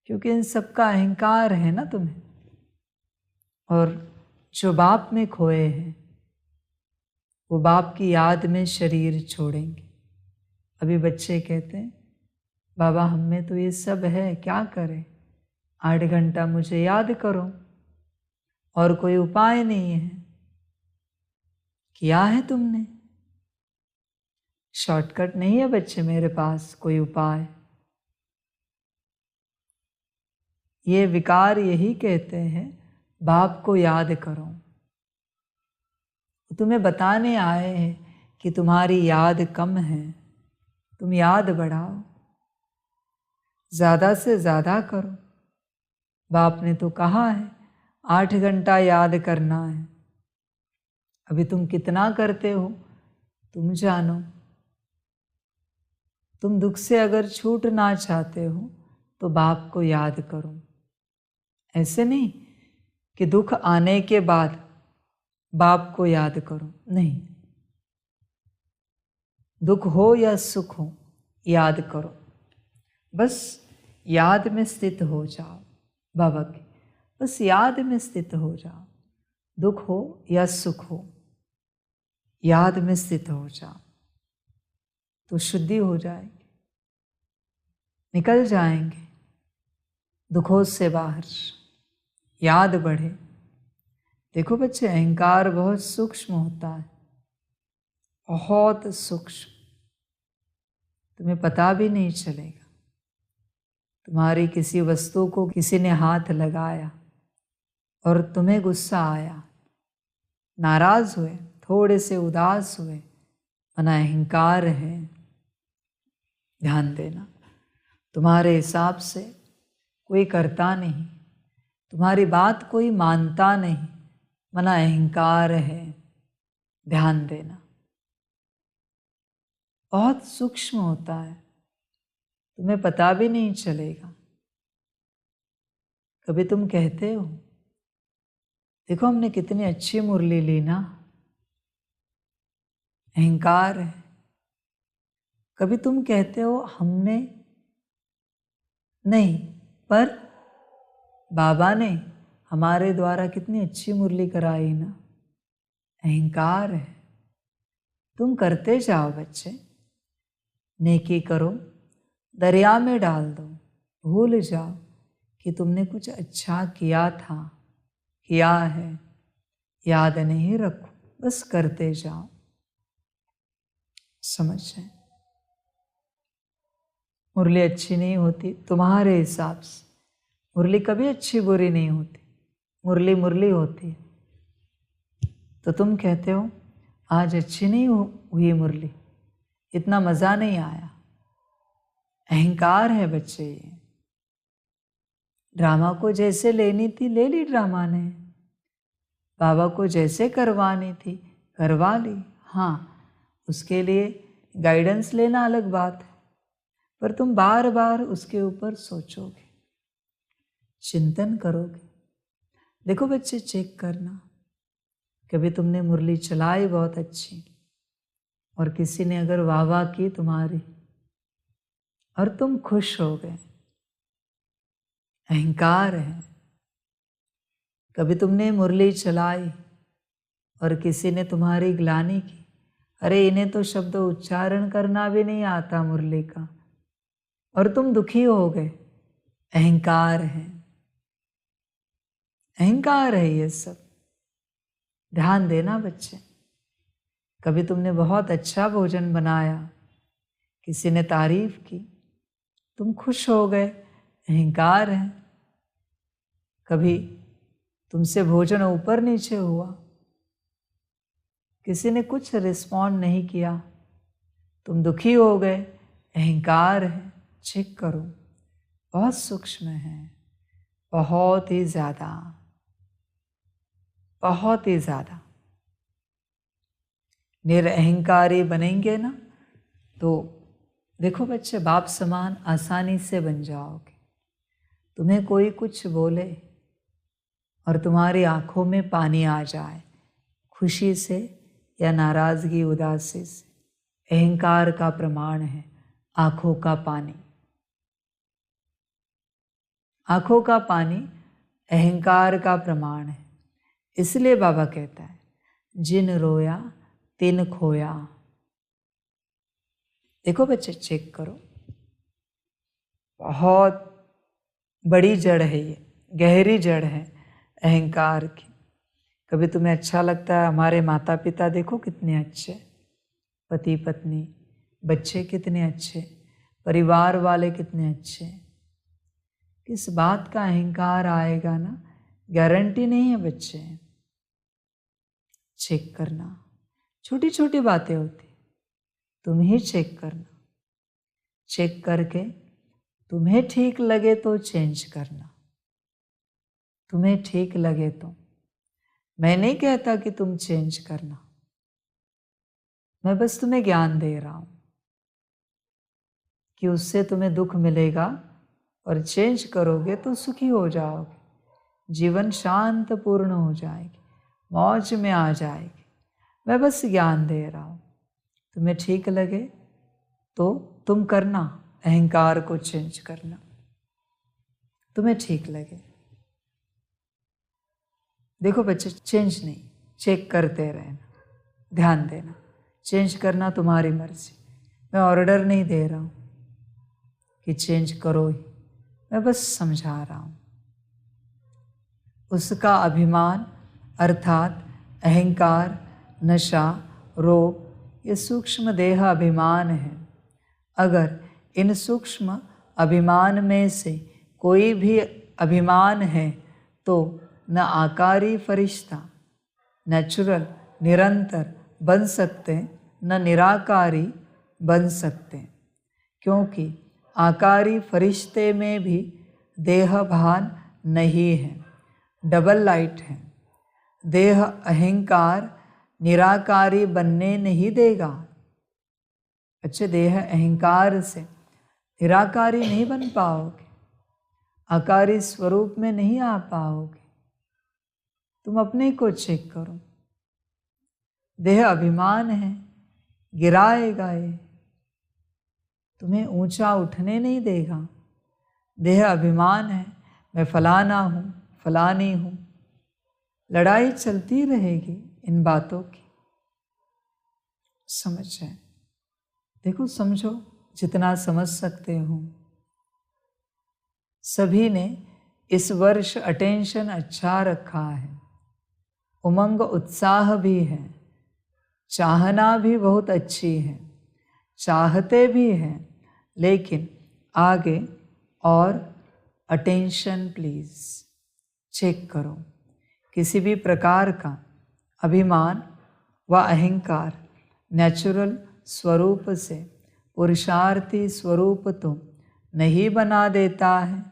क्योंकि इन सब का अहंकार है ना तुम्हें। और जो बाप में खोए हैं वो बाप की याद में शरीर छोड़ेंगे। अभी बच्चे कहते हैं बाबा हम में तो ये सब है, क्या करें, 8 घंटा मुझे याद करो, और कोई उपाय नहीं है। किया है तुमने? शॉर्टकट नहीं है बच्चे मेरे पास कोई उपाय। ये विकार यही कहते हैं बाप को याद करो। तुम्हें बताने आए हैं कि तुम्हारी याद कम है, तुम याद बढ़ाओ, ज़्यादा से ज़्यादा करो। बाप ने तो कहा है 8 घंटा याद करना है। अभी तुम कितना करते हो तुम जानो। तुम दुख से अगर छूटना चाहते हो तो बाप को याद करो। ऐसे नहीं कि दुख आने के बाद बाप को याद करो, नहीं। दुख हो या सुख हो याद करो, बस याद में स्थित हो जाओ बाबा की, बस याद में स्थित हो जाओ। दुख हो या सुख हो याद में स्थित हो जाओ तो शुद्धि हो जाएगी, निकल जाएंगे दुखों से बाहर, याद बढ़े। देखो बच्चे अहंकार बहुत सूक्ष्म होता है, बहुत सूक्ष्म, तुम्हें पता भी नहीं चलेगा। तुम्हारी किसी वस्तु को किसी ने हाथ लगाया और तुम्हें गुस्सा आया, नाराज हुए, थोड़े से उदास हुए, मना अहंकार है। ध्यान देना, तुम्हारे हिसाब से कोई करता नहीं, तुम्हारी बात कोई मानता नहीं, मना अहंकार है। ध्यान देना, बहुत सूक्ष्म होता है, तुम्हें पता भी नहीं चलेगा। कभी तुम कहते हो देखो हमने कितनी अच्छी मुरली ली ना, अहंकार है। कभी तुम कहते हो हमने नहीं, पर बाबा ने हमारे द्वारा कितनी अच्छी मुरली कराई ना, अहंकार है। तुम करते जाओ बच्चे, नेकी करो, दरिया में डाल दो, भूल जाओ कि तुमने कुछ अच्छा किया था, किया है, याद नहीं रखो, बस करते जाओ। समझ जाए, मुरली अच्छी नहीं होती तुम्हारे हिसाब से, मुरली कभी अच्छी बुरी नहीं होती, मुरली मुरली होती है। तो तुम कहते हो आज अच्छी नहीं हुई मुरली, इतना मज़ा नहीं आया, अहंकार है बच्चे। ये ड्रामा को जैसे लेनी थी ले ली ड्रामा ने, बाबा को जैसे करवानी थी करवा ली। हाँ, उसके लिए गाइडेंस लेना अलग बात है, पर तुम बार बार उसके ऊपर सोचोगे, चिंतन करोगे। देखो बच्चे चेक करना, कभी तुमने मुरली चलाई बहुत अच्छी और किसी ने अगर वाह वाह की तुम्हारी और तुम खुश हो गए, अहंकार है। कभी तुमने मुरली चलाई और किसी ने तुम्हारी ग्लानि की, अरे इन्हें तो शब्द उच्चारण करना भी नहीं आता मुरली का, और तुम दुखी हो गए, अहंकार है, अहंकार है ये सब। ध्यान देना बच्चे, कभी तुमने बहुत अच्छा भोजन बनाया, किसी ने तारीफ की, तुम खुश हो गए, अहंकार है। कभी तुमसे भोजन ऊपर नीचे हुआ, किसी ने कुछ रिस्पॉन्ड नहीं किया, तुम दुखी हो गए, अहंकार है। चेक करो, बहुत सूक्ष्म है, बहुत ही ज़्यादा, बहुत ही ज़्यादा। निरअहंकारी बनेंगे ना तो देखो बच्चे बाप समान आसानी से बन जाओगे। तुम्हें कोई कुछ बोले और तुम्हारी आंखों में पानी आ जाए, खुशी से या नाराजगी, उदासी से, अहंकार का प्रमाण है आंखों का पानी। आंखों का पानी अहंकार का प्रमाण है। इसलिए बाबा कहता है, जिन रोया तिन खोया। देखो बच्चे, चेक करो, बहुत बड़ी जड़ है ये, गहरी जड़ है अहंकार की। कभी तुम्हें अच्छा लगता है, हमारे माता पिता देखो कितने अच्छे, पति पत्नी, बच्चे कितने अच्छे, परिवार वाले कितने अच्छे। किस बात का अहंकार आएगा ना, गारंटी नहीं है बच्चे। चेक करना, छोटी छोटी बातें होती, तुम ही चेक करना। चेक करके तुम्हें ठीक लगे तो चेंज करना, तुम्हें ठीक लगे तो। मैं नहीं कहता कि तुम चेंज करना, मैं बस तुम्हें ज्ञान दे रहा हूं कि उससे तुम्हें दुख मिलेगा और चेंज करोगे तो सुखी हो जाओगे, जीवन शांतपूर्ण हो जाएगी, मौज में आ जाएगी। मैं बस ज्ञान दे रहा हूं, तुम्हें ठीक लगे तो तुम करना, अहंकार को चेंज करना, तुम्हें ठीक लगे। देखो बच्चे, चेंज नहीं, चेक करते रहना, ध्यान देना। चेंज करना तुम्हारी मर्जी, मैं ऑर्डर नहीं दे रहा हूँ कि चेंज करो ही, मैं बस समझा रहा हूँ। उसका अभिमान अर्थात अहंकार, नशा, रोग, ये सूक्ष्म देह अभिमान है। अगर इन सूक्ष्म अभिमान में से कोई भी अभिमान है तो न आकारी फरिश्ता, नेचुरल, निरंतर बन सकते, न निराकारी बन सकते, क्योंकि आकारी फरिश्ते में भी देह भान नहीं है, डबल लाइट है। देह अहंकार निराकारी बनने नहीं देगा। अच्छे, देह अहंकार से निराकारी नहीं बन पाओगे, आकारी स्वरूप में नहीं आ पाओगे। तुम अपने को चेक करो, देह अभिमान है, गिराएगा ये, तुम्हें ऊंचा उठने नहीं देगा। देह अभिमान है, मैं फलाना हूँ, फलानी हूँ, लड़ाई चलती रहेगी इन बातों की। समझ जाए, देखो समझो जितना समझ सकते हो। सभी ने इस वर्ष अटेंशन अच्छा रखा है, उमंग उत्साह भी है, चाहना भी बहुत अच्छी है, चाहते भी हैं, लेकिन आगे और अटेंशन प्लीज। चेक करो, किसी भी प्रकार का अभिमान व अहंकार नेचुरल स्वरूप से पुरुषार्थी स्वरूप तो नहीं बना देता है।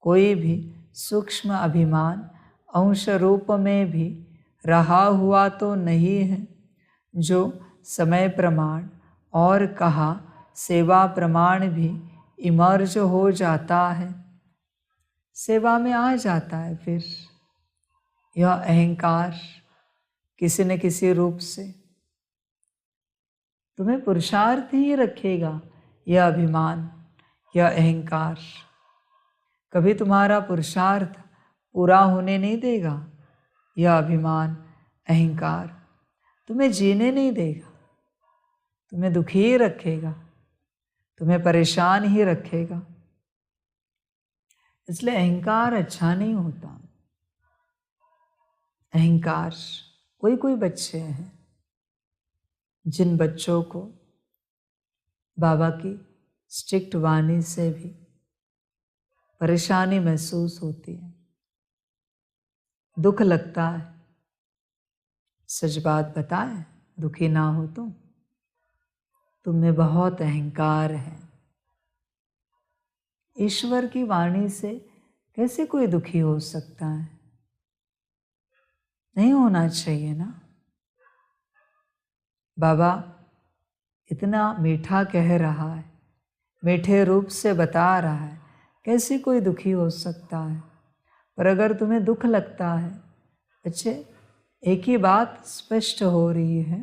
कोई भी सूक्ष्म अभिमान अंश रूप में भी रहा हुआ तो नहीं है, जो समय प्रमाण और कहा सेवा प्रमाण भी इमर्ज हो जाता है, सेवा में आ जाता है। फिर यह अहंकार किसी न किसी रूप से तुम्हें पुरुषार्थ ही रखेगा। यह अभिमान, यह अहंकार कभी तुम्हारा पुरुषार्थ पूरा होने नहीं देगा। यह अभिमान, अहंकार तुम्हें जीने नहीं देगा, तुम्हें दुखी ही रखेगा, तुम्हें परेशान ही रखेगा। इसलिए अहंकार अच्छा नहीं होता। अहंकार, कोई कोई बच्चे हैं जिन बच्चों को बाबा की स्ट्रिक्ट वाणी से भी परेशानी महसूस होती है, दुख लगता है। सच बात बताएं, दुखी ना हो तो तुम में बहुत अहंकार है। ईश्वर की वाणी से कैसे कोई दुखी हो सकता है? नहीं होना चाहिए ना। बाबा इतना मीठा कह रहा है, मीठे रूप से बता रहा है, कैसे कोई दुखी हो सकता है? पर अगर तुम्हें दुख लगता है, बच्चे एक ही बात स्पष्ट हो रही है,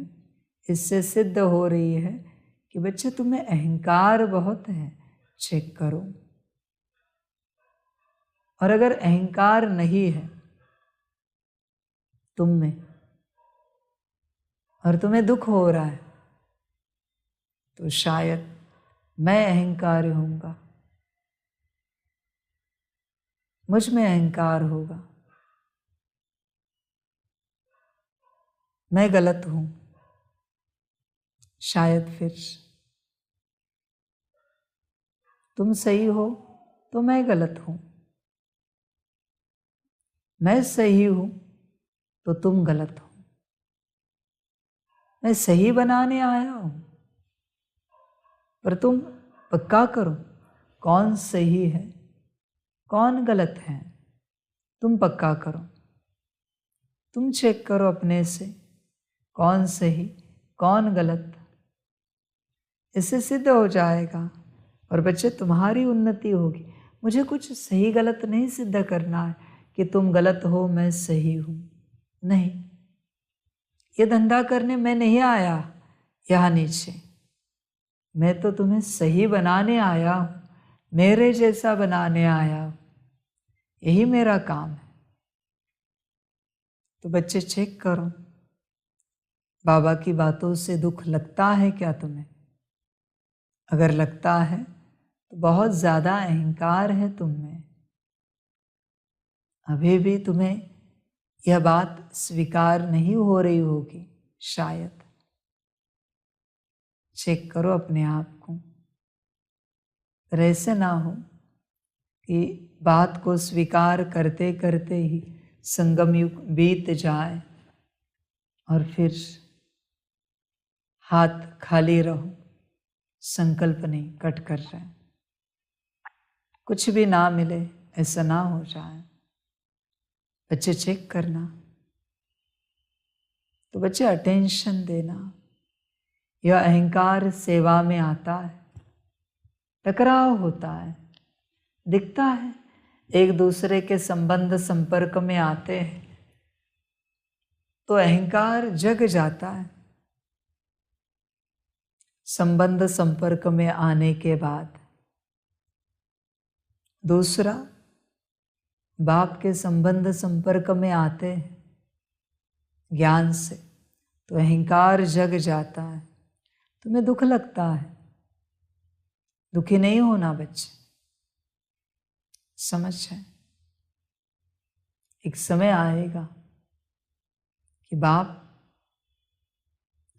इससे सिद्ध हो रही है कि बच्चे तुम्हें अहंकार बहुत है। चेक करो। और अगर अहंकार नहीं है तुम में और तुम्हें दुख हो रहा है, तो शायद मैं अहंकारी होऊंगा, मुझ में अहंकार होगा, मैं गलत हूं। शायद फिर तुम सही हो तो मैं गलत हूं, मैं सही हूं तो तुम गलत हो। मैं सही बनाने आया हूं, पर तुम पक्का करो कौन सही है कौन गलत है। तुम पक्का करो, तुम चेक करो अपने से कौन सही कौन गलत। इससे सिद्ध हो जाएगा और बच्चे तुम्हारी उन्नति होगी। मुझे कुछ सही गलत नहीं सिद्ध करना है कि तुम गलत हो मैं सही हूं। नहीं, ये धंधा करने मैं नहीं आया यहाँ नीचे। मैं तो तुम्हें सही बनाने आया हूं, मेरे जैसा बनाने आया हूं। यही मेरा काम है। तो बच्चे चेक करो, बाबा की बातों से दुख लगता है क्या तुम्हें? अगर लगता है तो बहुत ज़्यादा अहंकार है तुम में। अभी भी तुम्हें यह बात स्वीकार नहीं हो रही होगी शायद। चेक करो अपने आप को। पर ऐसे ना हो कि बात को स्वीकार करते करते ही संगम युग बीत जाए और फिर हाथ खाली रहो, संकल्प नहीं कट कर रहे, कुछ भी ना मिले, ऐसा ना हो जाए। बच्चे चेक करना। तो बच्चे अटेंशन देना। यह अहंकार सेवा में आता है, टकराव होता है, दिखता है, एक दूसरे के संबंध संपर्क में आते हैं तो अहंकार जग जाता है। संबंध संपर्क में आने के बाद दूसरा, बाप के संबंध संपर्क में आते हैं ज्ञान से, तो अहंकार जग जाता है। तुम्हें दुख लगता है, दुखी नहीं होना बच्चे, समझ है। एक समय आएगा कि बाप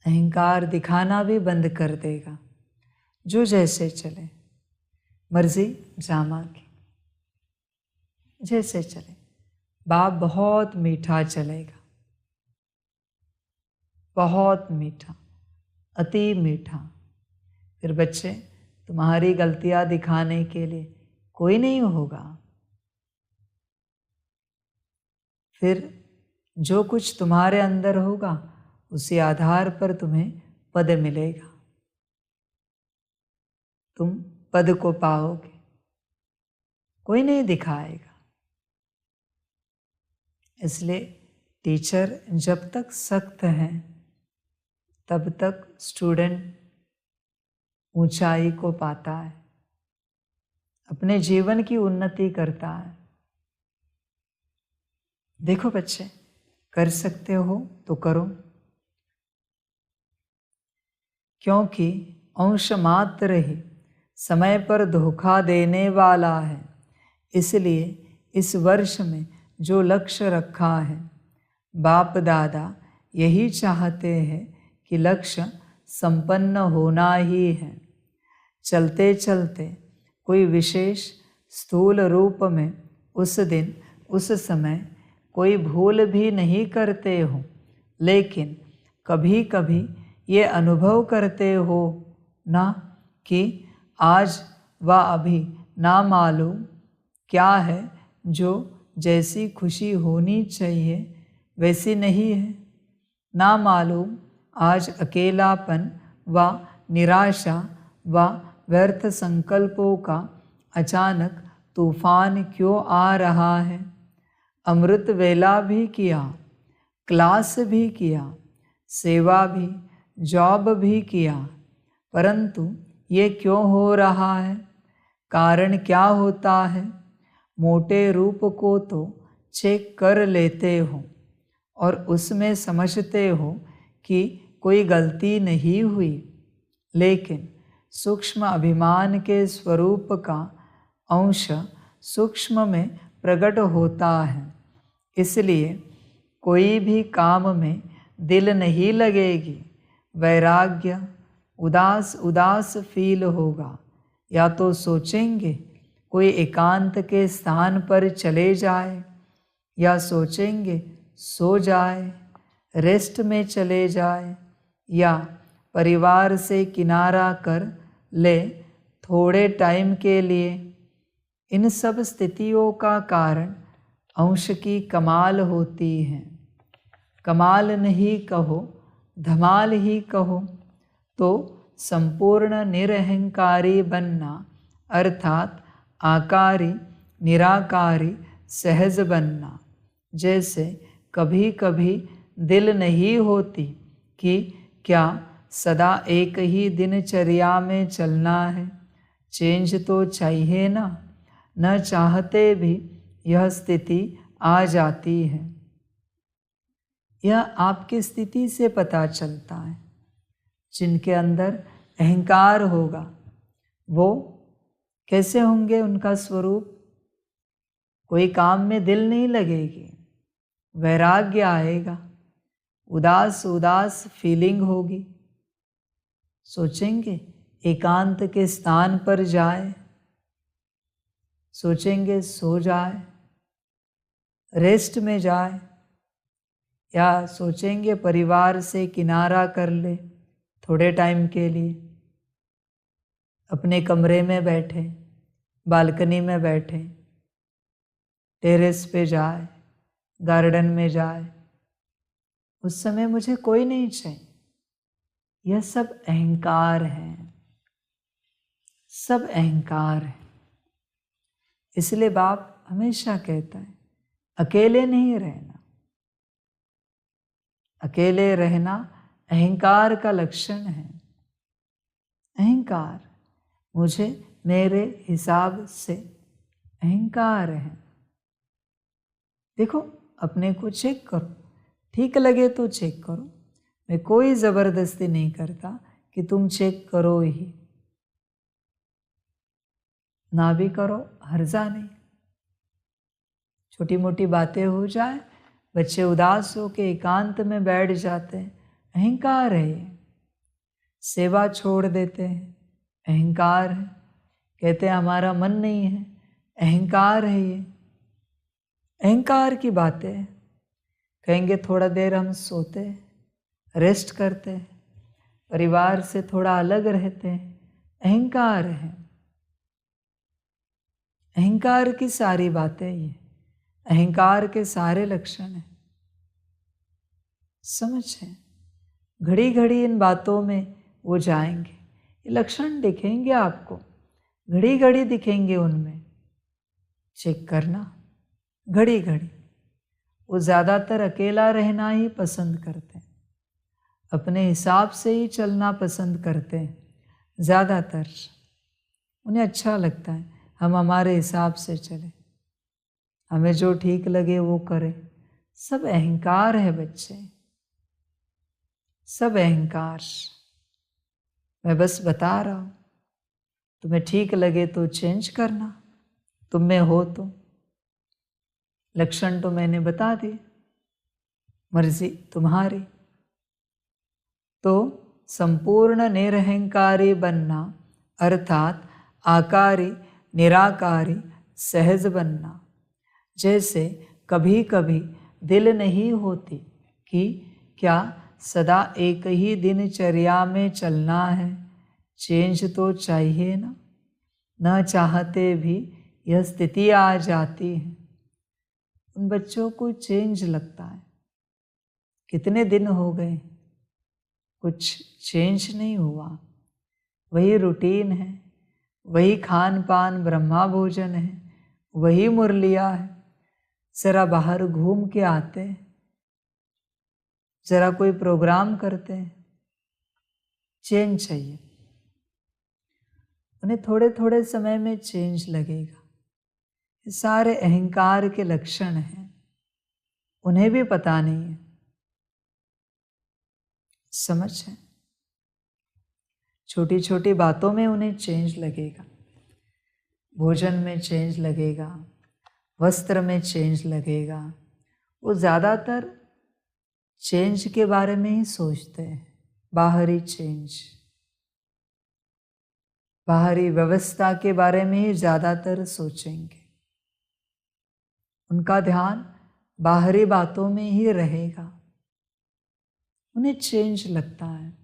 अहंकार दिखाना भी बंद कर देगा, जो जैसे चले, मर्जी जामा की, जैसे चले। बाप बहुत मीठा चलेगा, बहुत मीठा, अति मीठा। फिर बच्चे तुम्हारी गलतियां दिखाने के लिए कोई नहीं होगा। फिर जो कुछ तुम्हारे अंदर होगा उसी आधार पर तुम्हें पद मिलेगा, तुम पद को पाओगे, कोई नहीं दिखाएगा। इसलिए टीचर जब तक सख्त है तब तक स्टूडेंट ऊंचाई को पाता है, अपने जीवन की उन्नति करता है। देखो बच्चे, कर सकते हो तो करो, क्योंकि अंश मात्र ही समय पर धोखा देने वाला है। इसलिए इस वर्ष में जो लक्ष्य रखा है, बाप दादा यही चाहते हैं कि लक्ष्य संपन्न होना ही है। चलते चलते कोई विशेष स्थूल रूप में उस दिन उस समय कोई भूल भी नहीं करते हो, लेकिन कभी कभी ये अनुभव करते हो ना कि आज व अभी ना मालूम क्या है, जो जैसी खुशी होनी चाहिए वैसी नहीं है। ना मालूम आज अकेलापन व निराशा व व्यर्थ संकल्पों का अचानक तूफान क्यों आ रहा है। अमृत वेला भी किया, क्लास भी किया, सेवा भी, जॉब भी किया, परंतु ये क्यों हो रहा है? कारण क्या होता है? मोटे रूप को तो चेक कर लेते हो और उसमें समझते हो कि कोई गलती नहीं हुई, लेकिन सूक्ष्म अभिमान के स्वरूप का अंश सूक्ष्म में प्रकट होता है। इसलिए कोई भी काम में दिल नहीं लगेगी, वैराग्य उदास उदास फील होगा। या तो सोचेंगे कोई एकांत के स्थान पर चले जाए, या सोचेंगे सो जाए, रेस्ट में चले जाए, या परिवार से किनारा कर ले थोड़े टाइम के लिए। इन सब स्थितियों का कारण अंश की कमाल होती है। कमाल नहीं कहो, धमाल ही कहो, तो संपूर्ण निरहंकारी बनना अर्थात आकारी, निराकारी, सहज बनना। जैसे कभी कभी दिल नहीं होती कि क्या सदा एक ही दिनचर्या में चलना है, चेंज तो चाहिए ना। न चाहते भी यह स्थिति आ जाती है। यह आपकी स्थिति से पता चलता है। जिनके अंदर अहंकार होगा वो कैसे होंगे? उनका स्वरूप, कोई काम में दिल नहीं लगेगी, वैराग्य आएगा, उदास उदास फीलिंग होगी, सोचेंगे एकांत के स्थान पर जाए, सोचेंगे सो जाए, रेस्ट में जाए, या सोचेंगे परिवार से किनारा कर ले थोड़े टाइम के लिए, अपने कमरे में बैठे, बालकनी में बैठे, टेरेस पे जाए, गार्डन में जाए, उस समय मुझे कोई नहीं चाहिए। यह सब अहंकार है, सब अहंकार है। इसलिए बाप हमेशा कहता है अकेले नहीं रहना। अकेले रहना अहंकार का लक्षण है। अहंकार, मुझे मेरे हिसाब से अहंकार है। देखो अपने को चेक करो, ठीक लगे तो चेक करो। मैं कोई ज़बरदस्ती नहीं करता कि तुम चेक करो ही, ना भी करो हर्जा नहीं। छोटी मोटी बातें हो जाए, बच्चे उदास हो के एकांत में बैठ जाते हैं, अहंकार है ये। सेवा छोड़ देते हैं, अहंकार है। कहते हैं हमारा मन नहीं है, अहंकार है ये। अहंकार की बातें है। कहेंगे थोड़ा देर हम सोते हैं, रेस्ट करते हैं, परिवार से थोड़ा अलग रहते हैं, अहंकार है। अहंकार की सारी बातें ये, अहंकार के सारे लक्षण हैं। समझें, घड़ी घड़ी इन बातों में वो जाएंगे, ये लक्षण दिखेंगे आपको, घड़ी घड़ी दिखेंगे उनमें। चेक करना घड़ी घड़ी। वो ज़्यादातर अकेला रहना ही पसंद करते हैं, अपने हिसाब से ही चलना पसंद करते हैं। ज़्यादातर उन्हें अच्छा लगता है हम हमारे हिसाब से चलें, हमें जो ठीक लगे वो करें। सब अहंकार है बच्चे, सब अहंकार। मैं बस बता रहा हूँ, तुम्हें ठीक लगे तो चेंज करना, तुम में हो तो। लक्षण तो मैंने बता दिए, मर्जी तुम्हारी। तो संपूर्ण निरहंकारी बनना अर्थात आकारी, निराकारी, सहज बनना। जैसे कभी कभी दिल नहीं होती कि क्या सदा एक ही दिनचर्या में चलना है, चेंज तो चाहिए ना। न चाहते भी यह स्थिति आ जाती है। उन बच्चों को चेंज लगता है, कितने दिन हो गए कुछ चेंज नहीं हुआ, वही रूटीन है, वही खान पान ब्रह्मा भोजन है, वही मुरलिया है, जरा बाहर घूम के आते, जरा कोई प्रोग्राम करते हैं, चेंज चाहिए उन्हें। थोड़े थोड़े समय में चेंज लगेगा। ये सारे अहंकार के लक्षण हैं, उन्हें भी पता नहीं है। समझ है? छोटी छोटी बातों में उन्हें चेंज लगेगा। भोजन में चेंज लगेगा, वस्त्र में चेंज लगेगा। वो ज़्यादातर चेंज के बारे में ही सोचते हैं, बाहरी चेंज, बाहरी व्यवस्था के बारे में ही ज़्यादातर सोचेंगे। उनका ध्यान बाहरी बातों में ही रहेगा। उन्हें चेंज लगता है।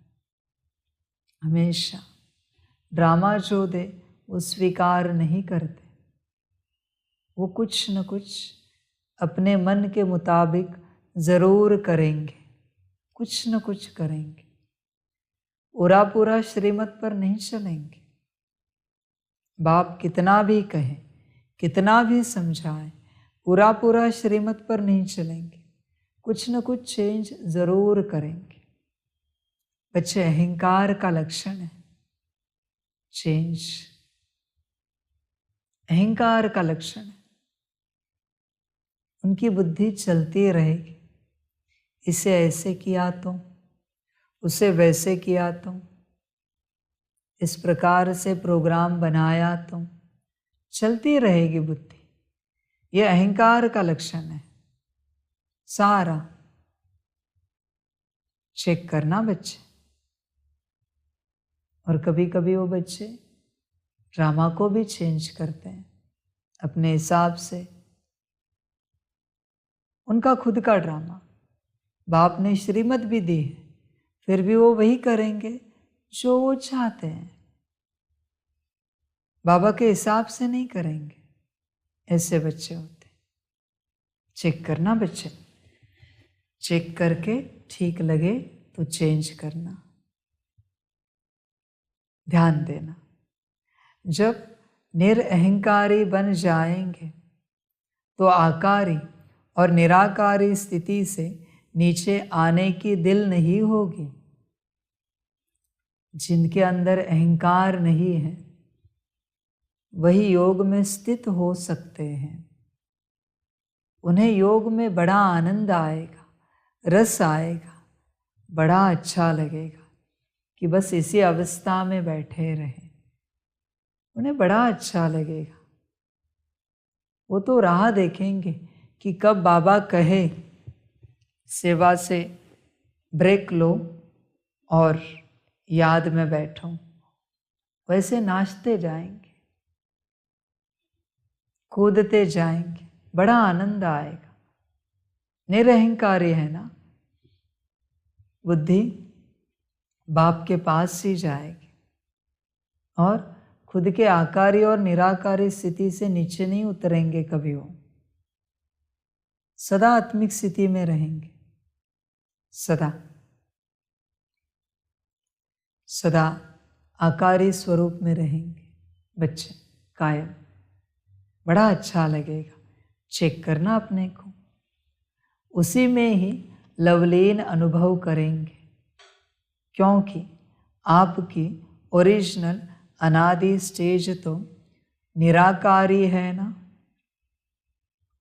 हमेशा ड्रामा जो दे वो स्वीकार नहीं करते। वो कुछ न कुछ अपने मन के मुताबिक ज़रूर करेंगे, कुछ न कुछ करेंगे। पूरा पूरा श्रीमत पर नहीं चलेंगे। बाप कितना भी कहे, कितना भी समझाए, पूरा पूरा श्रीमत पर नहीं चलेंगे। कुछ न कुछ चेंज ज़रूर करेंगे। बच्चे, अहंकार का लक्षण है चेंज। अहंकार का लक्षण है। उनकी बुद्धि चलती रहेगी। इसे ऐसे किया तो, उसे वैसे किया तो, इस प्रकार से प्रोग्राम बनाया तो, चलती रहेगी बुद्धि। यह अहंकार का लक्षण है। सारा चेक करना बच्चे। और कभी कभी वो बच्चे ड्रामा को भी चेंज करते हैं अपने हिसाब से। उनका खुद का ड्रामा, बाप ने श्रीमत भी दी है, फिर भी वो वही करेंगे जो वो चाहते हैं, बाबा के हिसाब से नहीं करेंगे। ऐसे बच्चे होते। चेक करना बच्चे, चेक करके ठीक लगे तो चेंज करना। ध्यान देना। जब निरअहंकारी बन जाएंगे तो आकारी और निराकारी स्थिति से नीचे आने की दिल नहीं होगी। जिनके अंदर अहंकार नहीं है वही योग में स्थित हो सकते हैं। उन्हें योग में बड़ा आनंद आएगा, रस आएगा, बड़ा अच्छा लगेगा कि बस इसी अवस्था में बैठे रहें। उन्हें बड़ा अच्छा लगेगा। वो तो राह देखेंगे कि कब बाबा कहे सेवा से ब्रेक लो और याद में बैठो। वैसे नाचते जाएंगे, कूदते जाएंगे, बड़ा आनंद आएगा। निरअहंकारी है ना, बुद्धि बाप के पास ही जाएगी और खुद के आकारी और निराकारी स्थिति से नीचे नहीं उतरेंगे कभी। वो सदा आत्मिक स्थिति में रहेंगे, सदा सदा आकारी स्वरूप में रहेंगे बच्चे कायम। बड़ा अच्छा लगेगा। चेक करना अपने को, उसी में ही लवलीन अनुभव करेंगे, क्योंकि आपकी ओरिजिनल अनादि स्टेज तो निराकारी है ना।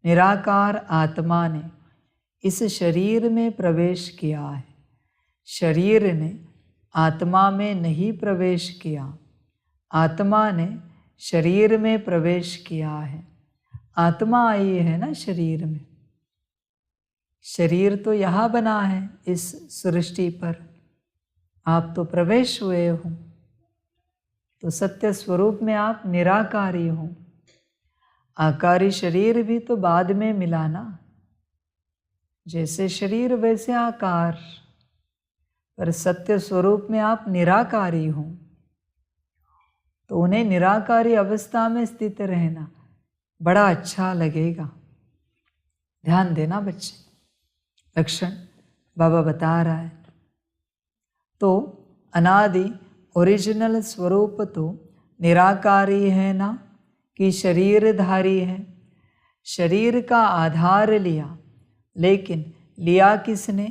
निराकार आत्मा ने इस शरीर में प्रवेश किया है। शरीर ने आत्मा में नहीं प्रवेश किया, आत्मा ने शरीर में प्रवेश किया है। आत्मा आई है ना शरीर में। शरीर तो यहाँ बना है इस सृष्टि पर, आप तो प्रवेश हुए हो। तो सत्य स्वरूप में आप निराकारी हो। आकारी शरीर भी तो बाद में मिला ना। जैसे शरीर वैसे आकार, पर सत्य स्वरूप में आप निराकारी हो। तो उन्हें निराकारी अवस्था में स्थित रहना बड़ा अच्छा लगेगा। ध्यान देना बच्चे, लक्षण बाबा बता रहा है। तो अनादि ओरिजिनल स्वरूप तो निराकारी है ना, कि शरीरधारी है। शरीर का आधार लिया, लेकिन लिया किसने?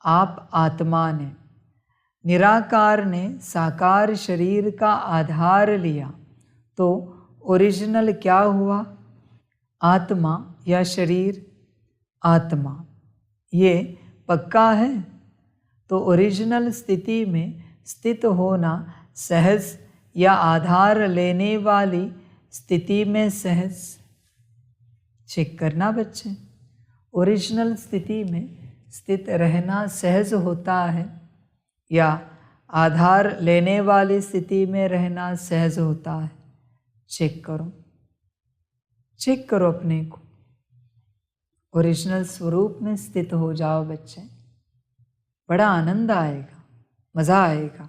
आप आत्मा ने। निराकार ने साकार शरीर का आधार लिया, तो ओरिजिनल क्या हुआ? आत्मा या शरीर? आत्मा। ये पक्का है। तो ओरिजिनल स्थिति में स्थित होना सहज या आधार लेने वाली स्थिति में सहज? चेक करना बच्चे, ओरिजिनल स्थिति में स्थित रहना सहज होता है या आधार लेने वाली स्थिति में रहना सहज होता है? चेक करो, चेक करो अपने को। ओरिजिनल स्वरूप में स्थित हो जाओ बच्चे, बड़ा आनंद आएगा, मज़ा आएगा।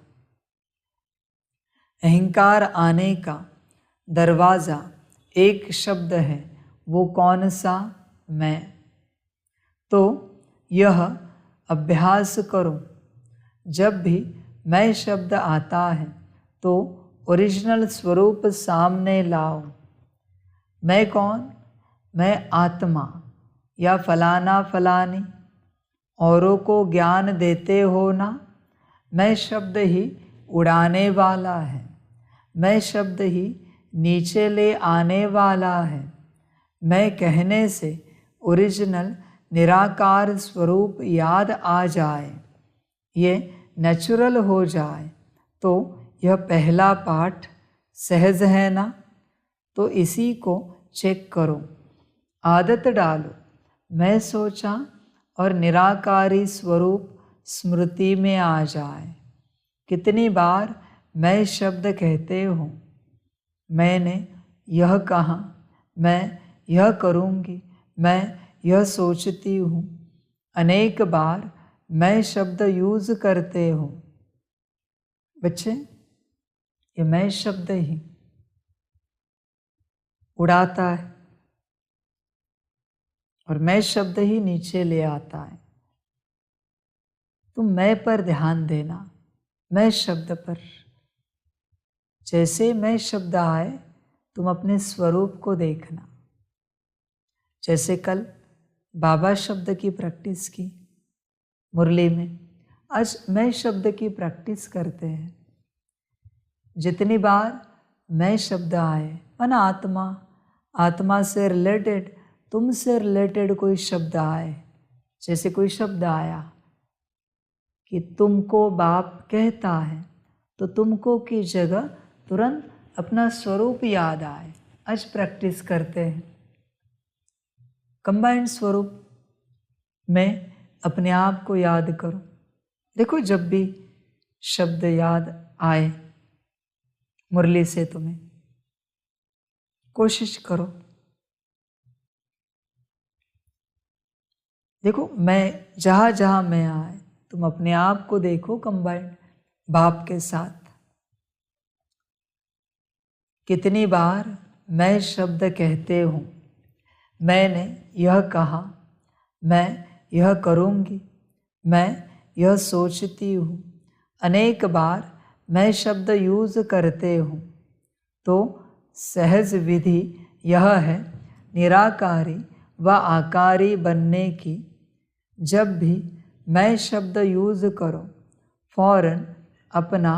अहंकार आने का दरवाज़ा एक शब्द है, वो कौन सा? मैं। तो यह अभ्यास करो, जब भी मैं शब्द आता है तो ओरिजिनल स्वरूप सामने लाओ। मैं कौन? मैं आत्मा या फलाना फलानी। औरों को ज्ञान देते हो ना, मैं शब्द ही उड़ाने वाला है, मैं शब्द ही नीचे ले आने वाला है। मैं कहने से ओरिजिनल निराकार स्वरूप याद आ जाए, ये नेचुरल हो जाए, तो यह पहला पाठ सहज है ना? तो इसी को चेक करो, आदत डालो। मैं सोचा और निराकारी स्वरूप स्मृति में आ जाए। कितनी बार मैं शब्द कहते हो? मैंने यह कहा, मैं यह करूँगी, मैं यह सोचती हूँ। अनेक बार मैं शब्द यूज़ करते हो बच्चे। ये मैं शब्द ही उड़ाता है और मैं शब्द ही नीचे ले आता है। तुम मैं पर ध्यान देना, मैं शब्द पर। जैसे मैं शब्द आए, तुम अपने स्वरूप को देखना। जैसे कल बाबा शब्द की प्रैक्टिस की मुरली में, आज मैं शब्द की प्रैक्टिस करते हैं। जितनी बार मैं शब्द आए, मन आत्मा, आत्मा से रिलेटेड, तुमसे रिलेटेड कोई शब्द आए, जैसे कोई शब्द आया कि तुमको बाप कहता है, तो तुमको की जगह तुरंत अपना स्वरूप याद आए। आज प्रैक्टिस करते हैं कंबाइंड स्वरूप में अपने आप को याद करो। देखो, जब भी शब्द याद आए मुरली से, तुम्हें कोशिश करो। देखो, मैं जहाँ जहाँ मैं आए, तुम अपने आप को देखो कंबाइंड बाप के साथ। कितनी बार मैं शब्द कहते हो? मैंने यह कहा, मैं यह करूँगी, मैं यह सोचती हूँ। अनेक बार मैं शब्द यूज़ करते हो, तो सहज विधि यह है निराकारी व आकारी बनने की। जब भी मैं शब्द यूज़ करो, फौरन अपना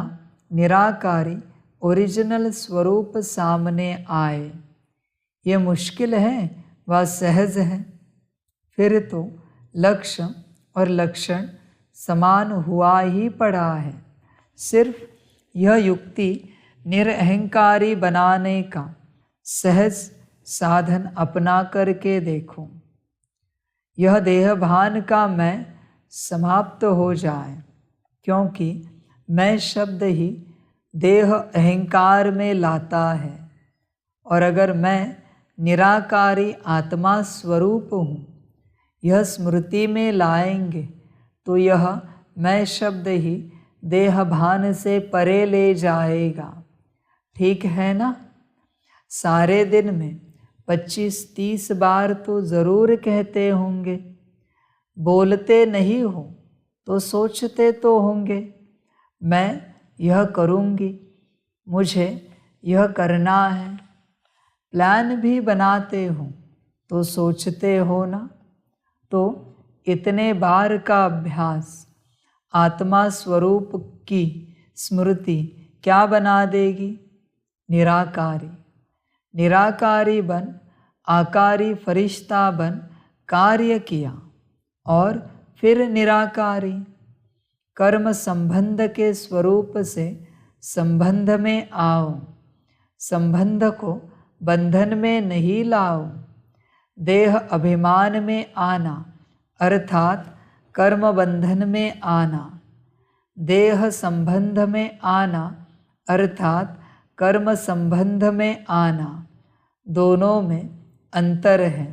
निराकारी ओरिजिनल स्वरूप सामने आए। ये मुश्किल है व सहज है। फिर तो लक्ष्य और लक्षण समान हुआ ही पड़ा है। सिर्फ यह युक्ति निरअहंकारी बनाने का सहज साधन अपना करके देखो। यह देहभान का मैं समाप्त हो जाए, क्योंकि मैं शब्द ही देह अहंकार में लाता है। और अगर मैं निराकारी आत्मा स्वरूप हूँ, यह स्मृति में लाएंगे, तो यह मैं शब्द ही देहभान से परे ले जाएगा। ठीक है ना? सारे दिन में 25-30 बार तो ज़रूर कहते होंगे। बोलते नहीं हो तो सोचते तो होंगे, मैं यह करूँगी, मुझे यह करना है। प्लान भी बनाते हो तो सोचते हो ना। तो इतने बार का अभ्यास आत्मा स्वरूप की स्मृति क्या बना देगी? निराकारी। निराकारी बन आकारी फरिश्ता बन कार्य किया और फिर निराकारी। कर्म संबंध के स्वरूप से संबंध में आओ, संबंध को बंधन में नहीं लाओ। देह अभिमान में आना अर्थात कर्म बंधन में आना, देह संबंध में आना अर्थात कर्म संबंध में आना, दोनों में अंतर है।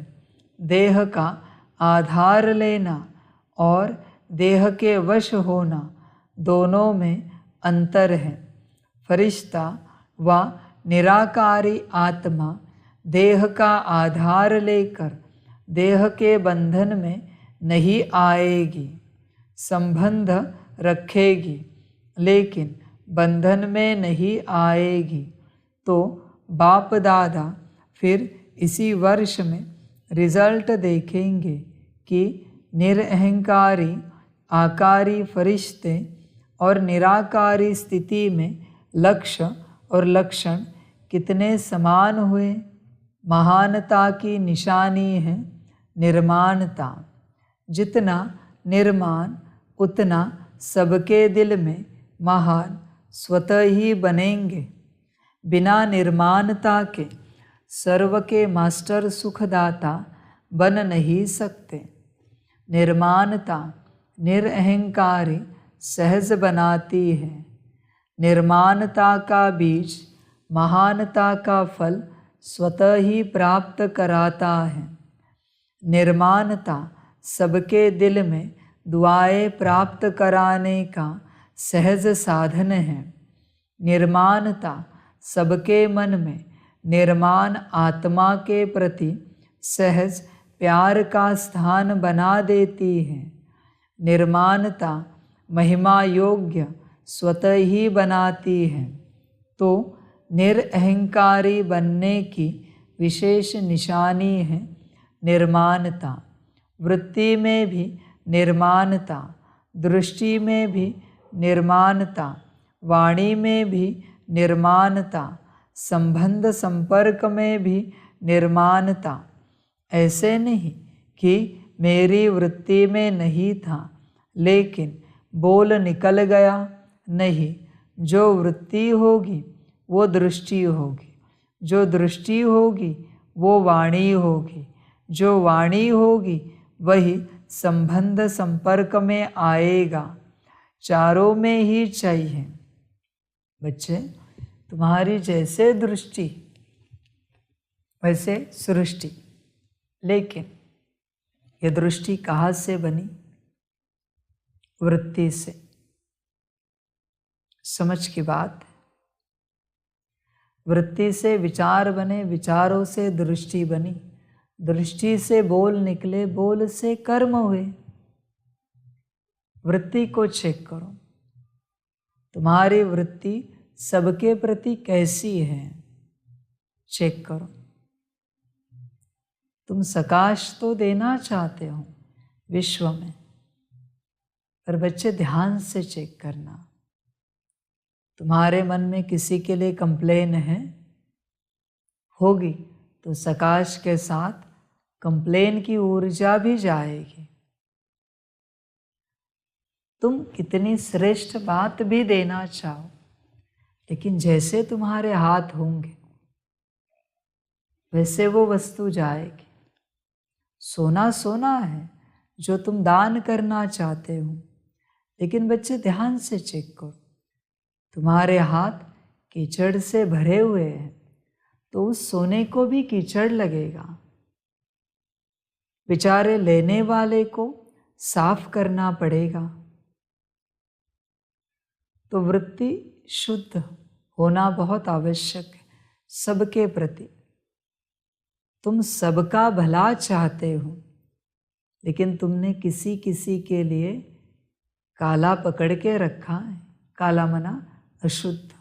देह का आधार लेना और देह के वश होना, दोनों में अंतर है। फरिश्ता व निराकारी आत्मा देह का आधार लेकर देह के बंधन में नहीं आएगी, संबंध रखेगी लेकिन बंधन में नहीं आएगी। तो बाप दादा फिर इसी वर्ष में रिजल्ट देखेंगे कि निरअहंकारी आकारी फरिश्ते और निराकारी स्थिति में लक्ष्य और लक्षण कितने समान हुए। महानता की निशानी है निर्माणता। जितना निर्माण उतना सबके दिल में महान स्वतः ही बनेंगे। बिना निर्माणता के सर्व के मास्टर सुखदाता बन नहीं सकते। निर्माणता निरअहंकारी सहज बनाती है। निर्माणता का बीज महानता का फल स्वतः ही प्राप्त कराता है। निर्माणता सबके दिल में दुआएं प्राप्त कराने का सहज साधन है। निर्माणता सबके मन में निर्माण आत्मा के प्रति सहज प्यार का स्थान बना देती है। निर्माणता महिमा योग्य स्वतः ही बनाती है। तो निरअहंकारी बनने की विशेष निशानी है निर्माणता। वृत्ति में भी निर्माणता, दृष्टि में भी निर्माणता, वाणी में भी निर्माणता, संबंध संपर्क में भी निर्माणता। ऐसे नहीं कि मेरी वृत्ति में नहीं था लेकिन बोल निकल गया। नहीं, जो वृत्ति होगी वो दृष्टि होगी, जो दृष्टि होगी वो वाणी होगी, जो वाणी होगी वही संबंध संपर्क में आएगा। चारों में ही चाहिए। बच्चे, तुम्हारी जैसे दृष्टि वैसे सृष्टि, लेकिन ये दृष्टि कहाँ से बनी? वृत्ति से। समझ की बात। वृत्ति से विचार बने, विचारों से दृष्टि बनी, दृष्टि से बोल निकले, बोल से कर्म हुए। वृत्ति को चेक करो, तुम्हारी वृत्ति सबके प्रति कैसी है, चेक करो। तुम सकाश तो देना चाहते हो विश्व में, पर बच्चे ध्यान से चेक करना। तुम्हारे मन में किसी के लिए कंप्लेन है, होगी तो सकाश के साथ कंप्लेन की ऊर्जा भी जाएगी। तुम कितनी श्रेष्ठ बात भी देना चाहो, लेकिन जैसे तुम्हारे हाथ होंगे वैसे वो वस्तु जाएगी। सोना सोना है जो तुम दान करना चाहते हो, लेकिन बच्चे ध्यान से चेक करो, तुम्हारे हाथ कीचड़ से भरे हुए हैं तो उस सोने को भी कीचड़ लगेगा। बेचारे लेने वाले को साफ करना पड़ेगा। तो वृत्ति शुद्ध होना बहुत आवश्यक है सबके प्रति। तुम सबका भला चाहते हो, लेकिन तुमने किसी किसी के लिए काला पकड़ के रखा है। काला मना अशुद्ध।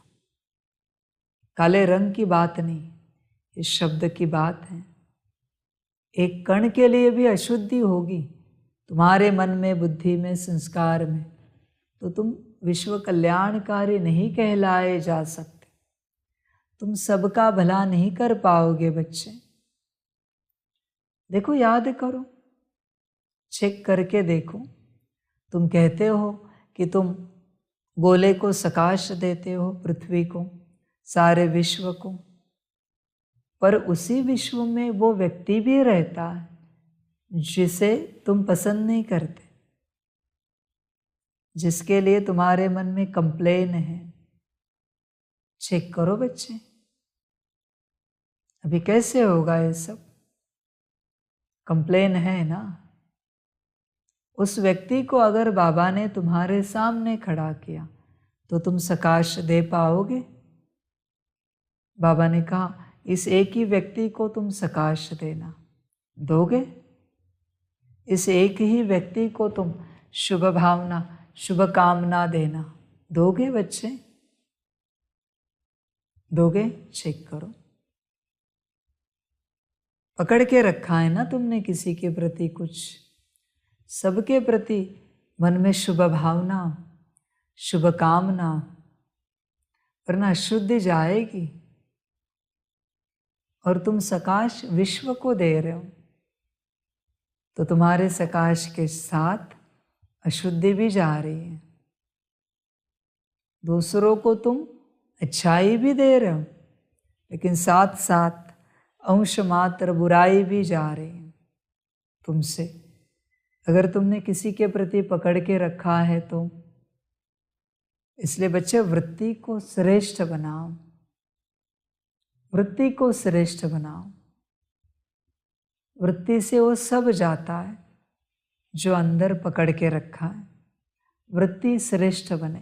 काले रंग की बात नहीं, इस शब्द की बात है। एक कण के लिए भी अशुद्धि होगी तुम्हारे मन में, बुद्धि में, संस्कार में, तो तुम विश्व कल्याणकारी नहीं कहलाए जा सकते। तुम सबका भला नहीं कर पाओगे बच्चे। देखो, याद करो, चेक करके देखो। तुम कहते हो कि तुम गोले को सकाश देते हो, पृथ्वी को, सारे विश्व को, पर उसी विश्व में वो व्यक्ति भी रहता है जिसे तुम पसंद नहीं करते, जिसके लिए तुम्हारे मन में कंप्लेन है। चेक करो बच्चे, अभी कैसे होगा ये सब? कंप्लेन है ना। उस व्यक्ति को अगर बाबा ने तुम्हारे सामने खड़ा किया तो तुम सकाश दे पाओगे? बाबा ने कहा इस एक ही व्यक्ति को तुम सकाश देना, दोगे? इस एक ही व्यक्ति को तुम शुभ भावना, शुभ कामना देना, दोगे बच्चे? दोगे? चेक करो। पकड़ के रखा है ना तुमने किसी के प्रति कुछ, सबके प्रति मन में शुभ भावना, शुभ कामना, वरना शुद्धि जाएगी। और तुम सकाश विश्व को दे रहे हो, तो तुम्हारे सकाश के साथ अशुद्धि भी जा रही है। दूसरों को तुम अच्छाई भी दे रहे हो, लेकिन साथ साथ अंश मात्र बुराई भी जा रही है तुमसे। अगर तुमने किसी के प्रति पकड़ के रखा है तो इसलिए बच्चे वृत्ति को श्रेष्ठ बनाओ, वृत्ति को श्रेष्ठ बनाओ। वृत्ति से वो सब जाता है जो अंदर पकड़ के रखा है। वृत्ति श्रेष्ठ बने।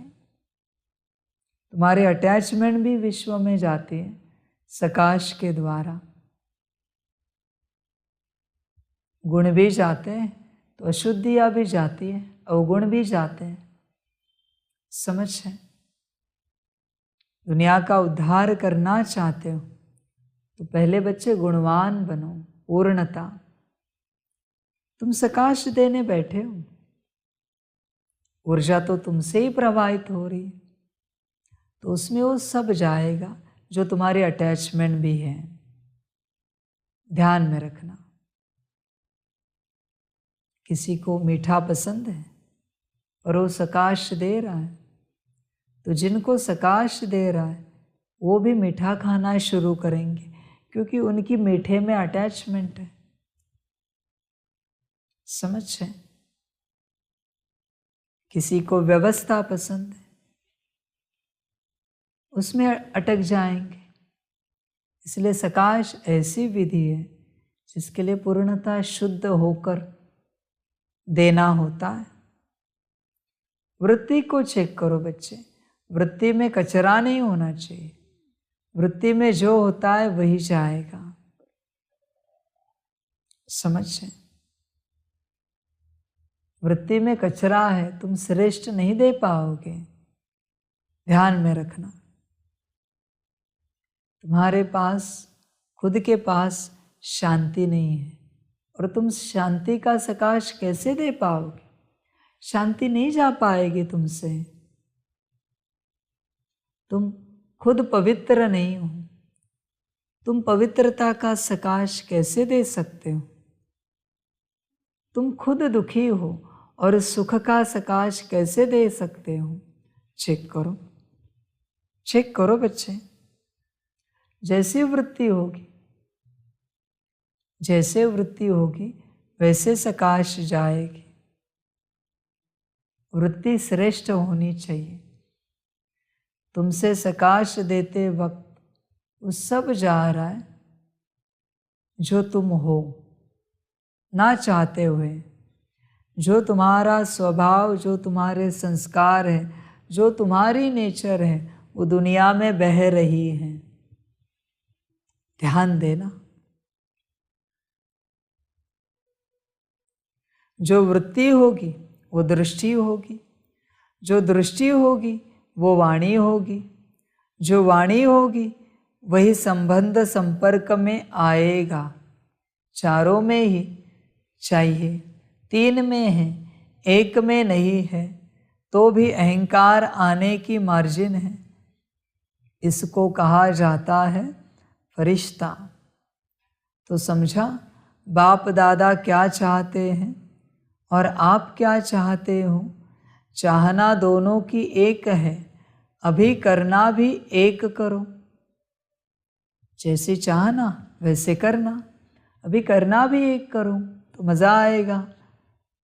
तुम्हारे अटैचमेंट भी विश्व में जाती है सकाश के द्वारा। गुण भी जाते हैं तो अशुद्धियाँ भी जाती है, अवगुण भी जाते हैं। समझ है? दुनिया का उद्धार करना चाहते हो तो पहले बच्चे गुणवान बनो, पूर्णता। तुम सकाश देने बैठे हो, ऊर्जा तो तुमसे ही प्रवाहित हो रही है, तो उसमें वो सब जाएगा जो तुम्हारे अटैचमेंट भी है। ध्यान में रखना। किसी को मीठा पसंद है और वो सकाश दे रहा है, तो जिनको सकाश दे रहा है वो भी मीठा खाना शुरू करेंगे, क्योंकि उनकी मीठे में अटैचमेंट है। समझ है? किसी को व्यवस्था पसंद है, उसमें अटक जाएंगे। इसलिए सकाश ऐसी विधि है जिसके लिए पूर्णतः शुद्ध होकर देना होता है। वृत्ति को चेक करो बच्चे, वृत्ति में कचरा नहीं होना चाहिए। वृत्ति में जो होता है वही जाएगा। समझ है? वृत्ति में कचरा है, तुम श्रेष्ठ नहीं दे पाओगे। ध्यान में रखना। तुम्हारे पास, खुद के पास शांति नहीं है और तुम शांति का सकाश कैसे दे पाओगे? शांति नहीं जा पाएगी तुमसे। तुम खुद पवित्र नहीं हो, तुम पवित्रता का सकाश कैसे दे सकते हो? तुम खुद दुखी हो और सुख का सकाश कैसे दे सकते हो? चेक करो, चेक करो बच्चे। जैसी वृत्ति होगी, जैसे वृत्ति होगी वैसे सकाश जाएगी। वृत्ति श्रेष्ठ होनी चाहिए। तुमसे सकाश देते वक्त वो सब जा रहा है जो तुम हो, ना चाहते हुए। जो तुम्हारा स्वभाव, जो तुम्हारे संस्कार है, जो तुम्हारी नेचर है, वो दुनिया में बह रही है। ध्यान देना। जो वृत्ति होगी वो दृष्टि होगी, जो दृष्टि होगी वो वाणी होगी, जो वाणी होगी वही संबंध संपर्क में आएगा। चारों में ही चाहिए, 3 में है, 1 में नहीं है, तो भी अहंकार आने की मार्जिन है। इसको कहा जाता है फरिश्ता। तो समझा बाप दादा क्या चाहते हैं और आप क्या चाहते हो। चाहना दोनों की एक है, अभी करना भी एक करो। जैसे चाहना वैसे करना, अभी करना भी एक करो तो मज़ा आएगा।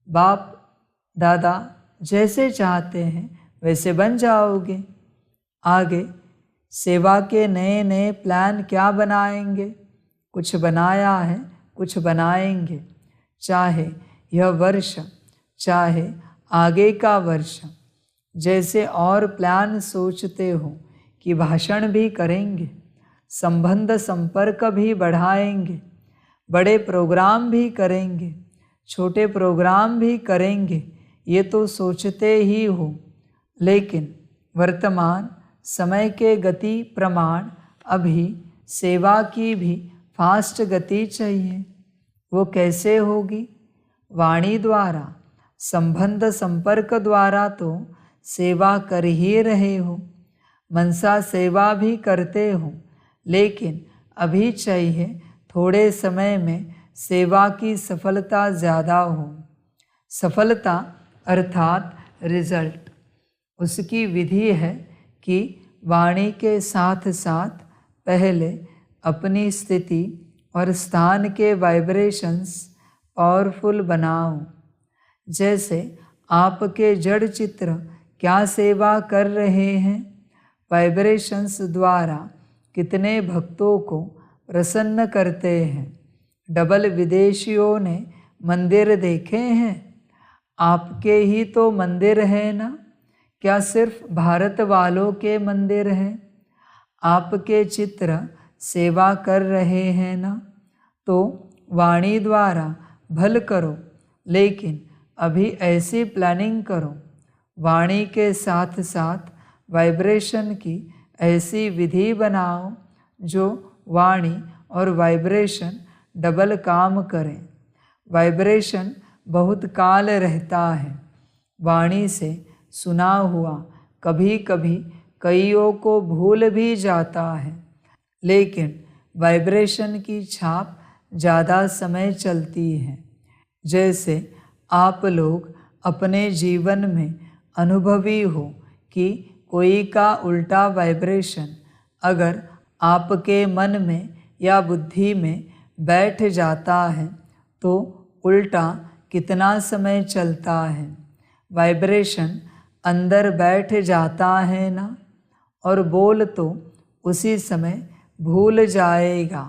बाप दादा जैसे चाहते हैं वैसे बन जाओगे। आगे सेवा के नए नए प्लान क्या बनाएंगे। कुछ बनाया है, कुछ बनाएंगे, चाहे यह वर्ष चाहे आगे का वर्ष। जैसे और प्लान सोचते हो कि भाषण भी करेंगे, संबंध संपर्क भी बढ़ाएंगे, बड़े प्रोग्राम भी करेंगे, छोटे प्रोग्राम भी करेंगे, ये तो सोचते ही हो। लेकिन वर्तमान समय के गति प्रमाण अभी सेवा की भी फास्ट गति चाहिए। वो कैसे होगी? वाणी द्वारा, संबंध संपर्क द्वारा तो सेवा कर ही रहे हो, मनसा सेवा भी करते हो, लेकिन अभी चाहिए थोड़े समय में सेवा की सफलता ज़्यादा हो। सफलता अर्थात रिजल्ट। उसकी विधि है कि वाणी के साथ साथ पहले अपनी स्थिति और स्थान के वाइब्रेशंस पावरफुल बनाओ। जैसे आपके जड़ चित्र क्या सेवा कर रहे हैं, वाइब्रेशंस द्वारा कितने भक्तों को प्रसन्न करते हैं। डबल विदेशियों ने मंदिर देखे हैं, आपके ही तो मंदिर है ना, क्या सिर्फ भारत वालों के मंदिर हैं? आपके चित्र सेवा कर रहे हैं ना, तो वाणी द्वारा भल करो, लेकिन अभी ऐसी प्लानिंग करो, वाणी के साथ साथ वाइब्रेशन की ऐसी विधि बनाओ जो वाणी और वाइब्रेशन डबल काम करें। वाइब्रेशन बहुत काल रहता है, वाणी से सुना हुआ कभी कभी कईयों को भूल भी जाता है, लेकिन वाइब्रेशन की छाप ज़्यादा समय चलती है। जैसे आप लोग अपने जीवन में अनुभवी हो कि कोई का उल्टा वाइब्रेशन अगर आपके मन में या बुद्धि में बैठ जाता है तो उल्टा कितना समय चलता है। वाइब्रेशन अंदर बैठ जाता है ना, और बोल तो उसी समय भूल जाएगा,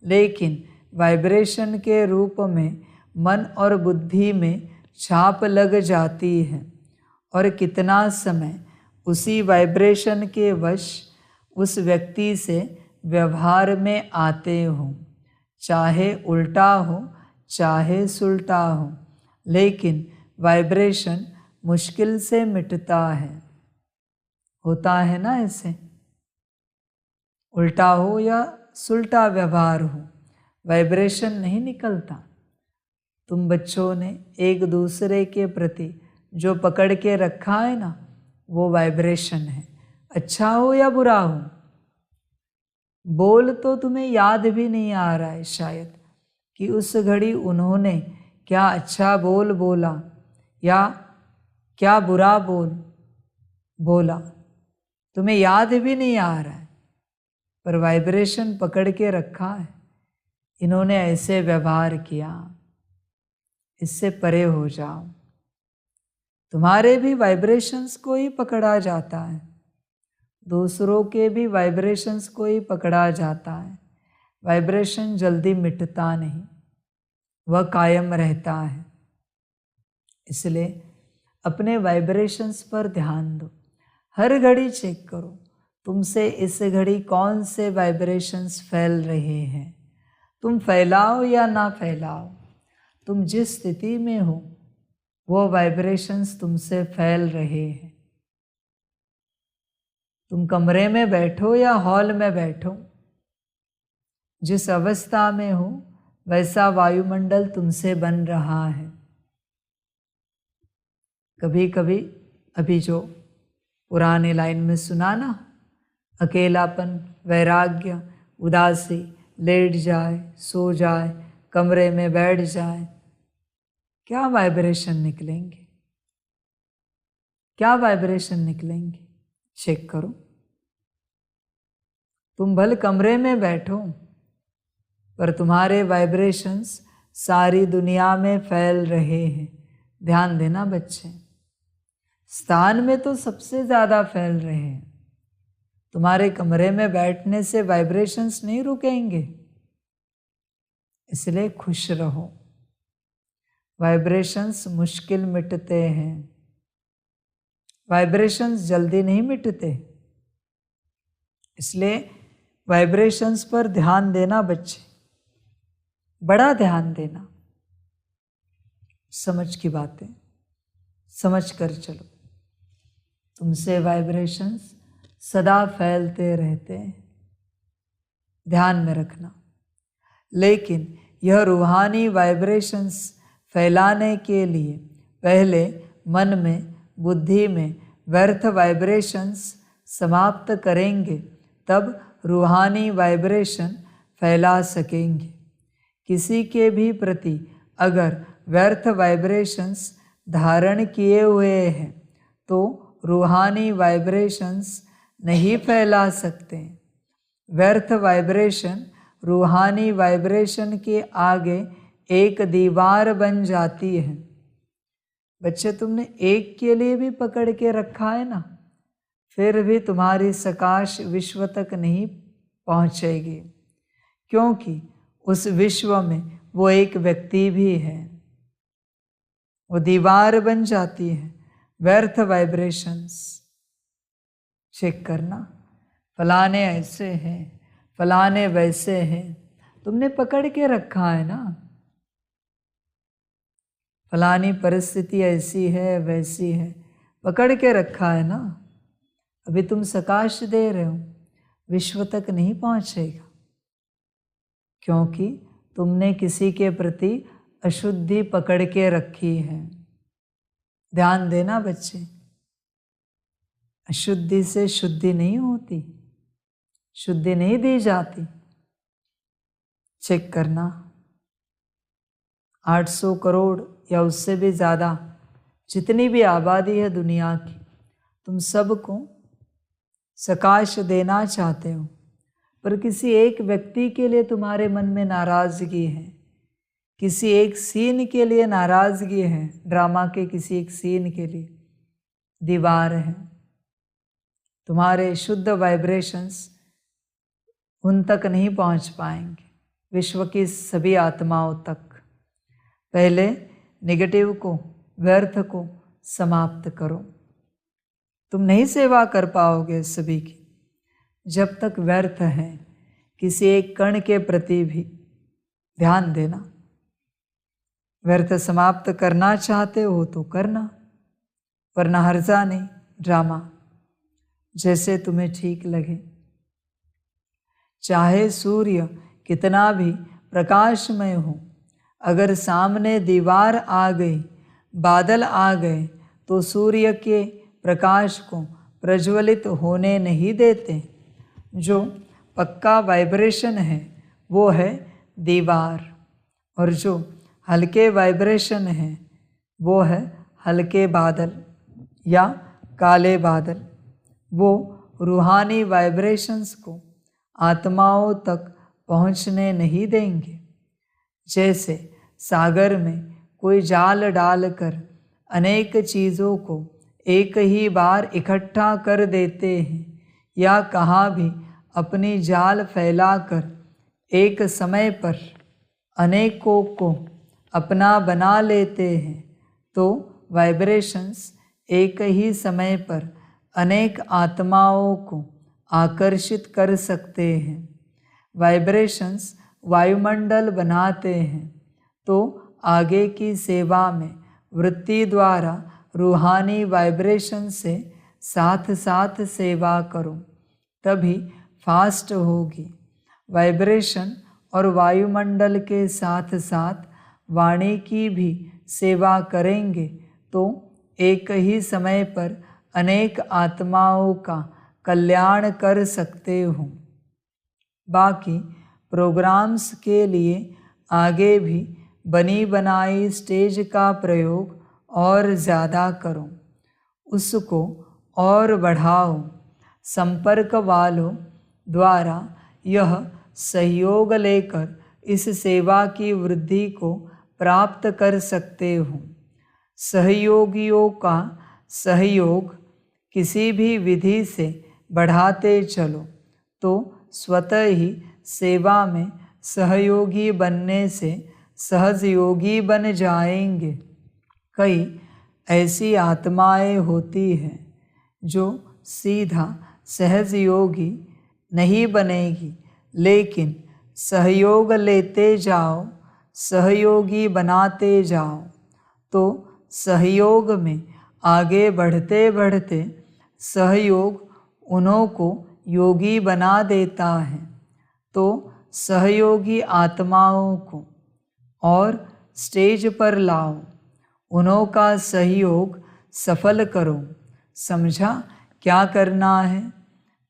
लेकिन वाइब्रेशन के रूप में मन और बुद्धि में छाप लग जाती है, और कितना समय उसी वाइब्रेशन के वश उस व्यक्ति से व्यवहार में आते हो, चाहे उल्टा हो चाहे सुलटा हो, लेकिन वाइब्रेशन मुश्किल से मिटता है। होता है ना ऐसे, उल्टा हो या सुलटा व्यवहार हो, वाइब्रेशन नहीं निकलता। तुम बच्चों ने एक दूसरे के प्रति जो पकड़ के रखा है ना, वो वाइब्रेशन है, अच्छा हो या बुरा हो। बोल तो तुम्हें याद भी नहीं आ रहा है शायद कि उस घड़ी उन्होंने क्या अच्छा बोल बोला या क्या बुरा बोल बोला, तुम्हें याद भी नहीं आ रहा है, पर वाइब्रेशन पकड़ के रखा है, इन्होंने ऐसे व्यवहार किया। इससे परे हो जाओ, तुम्हारे भी वाइब्रेशंस को ही पकड़ा जाता है, दूसरों के भी वाइब्रेशंस को ही पकड़ा जाता है। वाइब्रेशन जल्दी मिटता नहीं, वह कायम रहता है। इसलिए अपने वाइब्रेशंस पर ध्यान दो, हर घड़ी चेक करो तुमसे इस घड़ी कौन से वाइब्रेशंस फैल रहे हैं। तुम फैलाओ या ना फैलाओ, तुम जिस स्थिति में हो वो वाइब्रेशंस तुमसे फैल रहे हैं। तुम कमरे में बैठो या हॉल में बैठो, जिस अवस्था में हो वैसा वायुमंडल तुमसे बन रहा है। कभी कभी अभी जो पुराने लाइन में सुना ना, अकेलापन, वैराग्य, उदासी, लेट जाए, सो जाए, कमरे में बैठ जाए, क्या वाइब्रेशन निकलेंगे, क्या वाइब्रेशन निकलेंगे। चेक करो। तुम भले कमरे में बैठो, पर तुम्हारे वाइब्रेशंस सारी दुनिया में फैल रहे हैं। ध्यान देना बच्चे, स्थान में तो सबसे ज़्यादा फैल रहे हैं। तुम्हारे कमरे में बैठने से वाइब्रेशंस नहीं रुकेंगे, इसलिए खुश रहो। वाइब्रेशंस मुश्किल मिटते हैं, वाइब्रेशंस जल्दी नहीं मिटते, इसलिए वाइब्रेशंस पर ध्यान देना बच्चे, बड़ा ध्यान देना। समझ की बातें समझ कर चलो। तुमसे वाइब्रेशंस सदा फैलते रहते हैं, ध्यान में रखना। लेकिन यह रूहानी वाइब्रेशंस फैलाने के लिए पहले मन में, बुद्धि में व्यर्थ वाइब्रेशंस समाप्त करेंगे, तब रूहानी वाइब्रेशन फैला सकेंगे। किसी के भी प्रति अगर व्यर्थ वाइब्रेशंस धारण किए हुए हैं तो रूहानी वाइब्रेशंस नहीं फैला सकते। व्यर्थ वाइब्रेशन रूहानी वाइब्रेशन के आगे एक दीवार बन जाती है। बच्चे, तुमने एक के लिए भी पकड़ के रखा है ना, फिर भी तुम्हारी सकाश विश्व तक नहीं पहुँचेगी, क्योंकि उस विश्व में वो एक व्यक्ति भी है। वो दीवार बन जाती है। व्यर्थ वाइब्रेशंस चेक करना, फलाने ऐसे हैं, फलाने वैसे हैं, तुमने पकड़ के रखा है ना। फलानी परिस्थिति ऐसी है, वैसी है, पकड़ के रखा है ना। अभी तुम सकाश दे रहे हो, विश्व तक नहीं पहुंचेगा, क्योंकि तुमने किसी के प्रति अशुद्धि पकड़ के रखी है। ध्यान देना बच्चे, अशुद्धि से शुद्धि नहीं होती, शुद्धि नहीं दी जाती। चेक करना, 800 करोड़ या उससे भी ज़्यादा जितनी भी आबादी है दुनिया की, तुम सबको सकाश देना चाहते हो, पर किसी एक व्यक्ति के लिए तुम्हारे मन में नाराज़गी है, किसी एक सीन के लिए नाराज़गी है, ड्रामा के किसी एक सीन के लिए दीवार है। तुम्हारे शुद्ध वाइब्रेशंस उन तक नहीं पहुंच पाएंगे, विश्व की सभी आत्माओं तक। पहले नेगेटिव को, व्यर्थ को समाप्त करो। तुम नहीं सेवा कर पाओगे सभी की जब तक व्यर्थ है किसी एक कण के प्रति भी। ध्यान देना, व्यर्थ समाप्त करना चाहते हो तो करना, वरना हर्जा नहीं, ड्रामा जैसे तुम्हें ठीक लगे। चाहे सूर्य कितना भी प्रकाशमय हो, अगर सामने दीवार आ गई, बादल आ गए, तो सूर्य के प्रकाश को प्रज्वलित होने नहीं देते। जो पक्का वाइब्रेशन है वो है दीवार, और जो हल्के वाइब्रेशन है वो है हल्के बादल या काले बादल। वो रूहानी वाइब्रेशंस को आत्माओं तक पहुंचने नहीं देंगे। जैसे सागर में कोई जाल डालकर अनेक चीज़ों को एक ही बार इकट्ठा कर देते हैं, या कहाँ भी अपनी जाल फैलाकर एक समय पर अनेकों को अपना बना लेते हैं, तो वाइब्रेशंस एक ही समय पर अनेक आत्माओं को आकर्षित कर सकते हैं। वाइब्रेशंस वायुमंडल बनाते हैं, तो आगे की सेवा में वृत्ति द्वारा रूहानी वाइब्रेशन से साथ साथ सेवा करो, तभी फास्ट होगी। वाइब्रेशन और वायुमंडल के साथ साथ वाणी की भी सेवा करेंगे तो एक ही समय पर अनेक आत्माओं का कल्याण कर सकते हो। बाकी प्रोग्राम्स के लिए आगे भी बनी बनाई स्टेज का प्रयोग और ज़्यादा करो, उसको और बढ़ाओ। संपर्क वालों द्वारा यह सहयोग लेकर इस सेवा की वृद्धि को प्राप्त कर सकते हो। सहयोगियों का सहयोग किसी भी विधि से बढ़ाते चलो तो स्वतः ही सेवा में सहयोगी बनने से सहजयोगी बन जाएंगे। कई ऐसी आत्माएं होती हैं जो सीधा सहजयोगी नहीं बनेगी, लेकिन सहयोग लेते जाओ, सहयोगी बनाते जाओ तो सहयोग में आगे बढ़ते बढ़ते सहयोग उन्हों को योगी बना देता है। तो सहयोगी आत्माओं को और स्टेज पर लाओ, उन्हों का सहयोग सफल करो। समझा क्या करना है?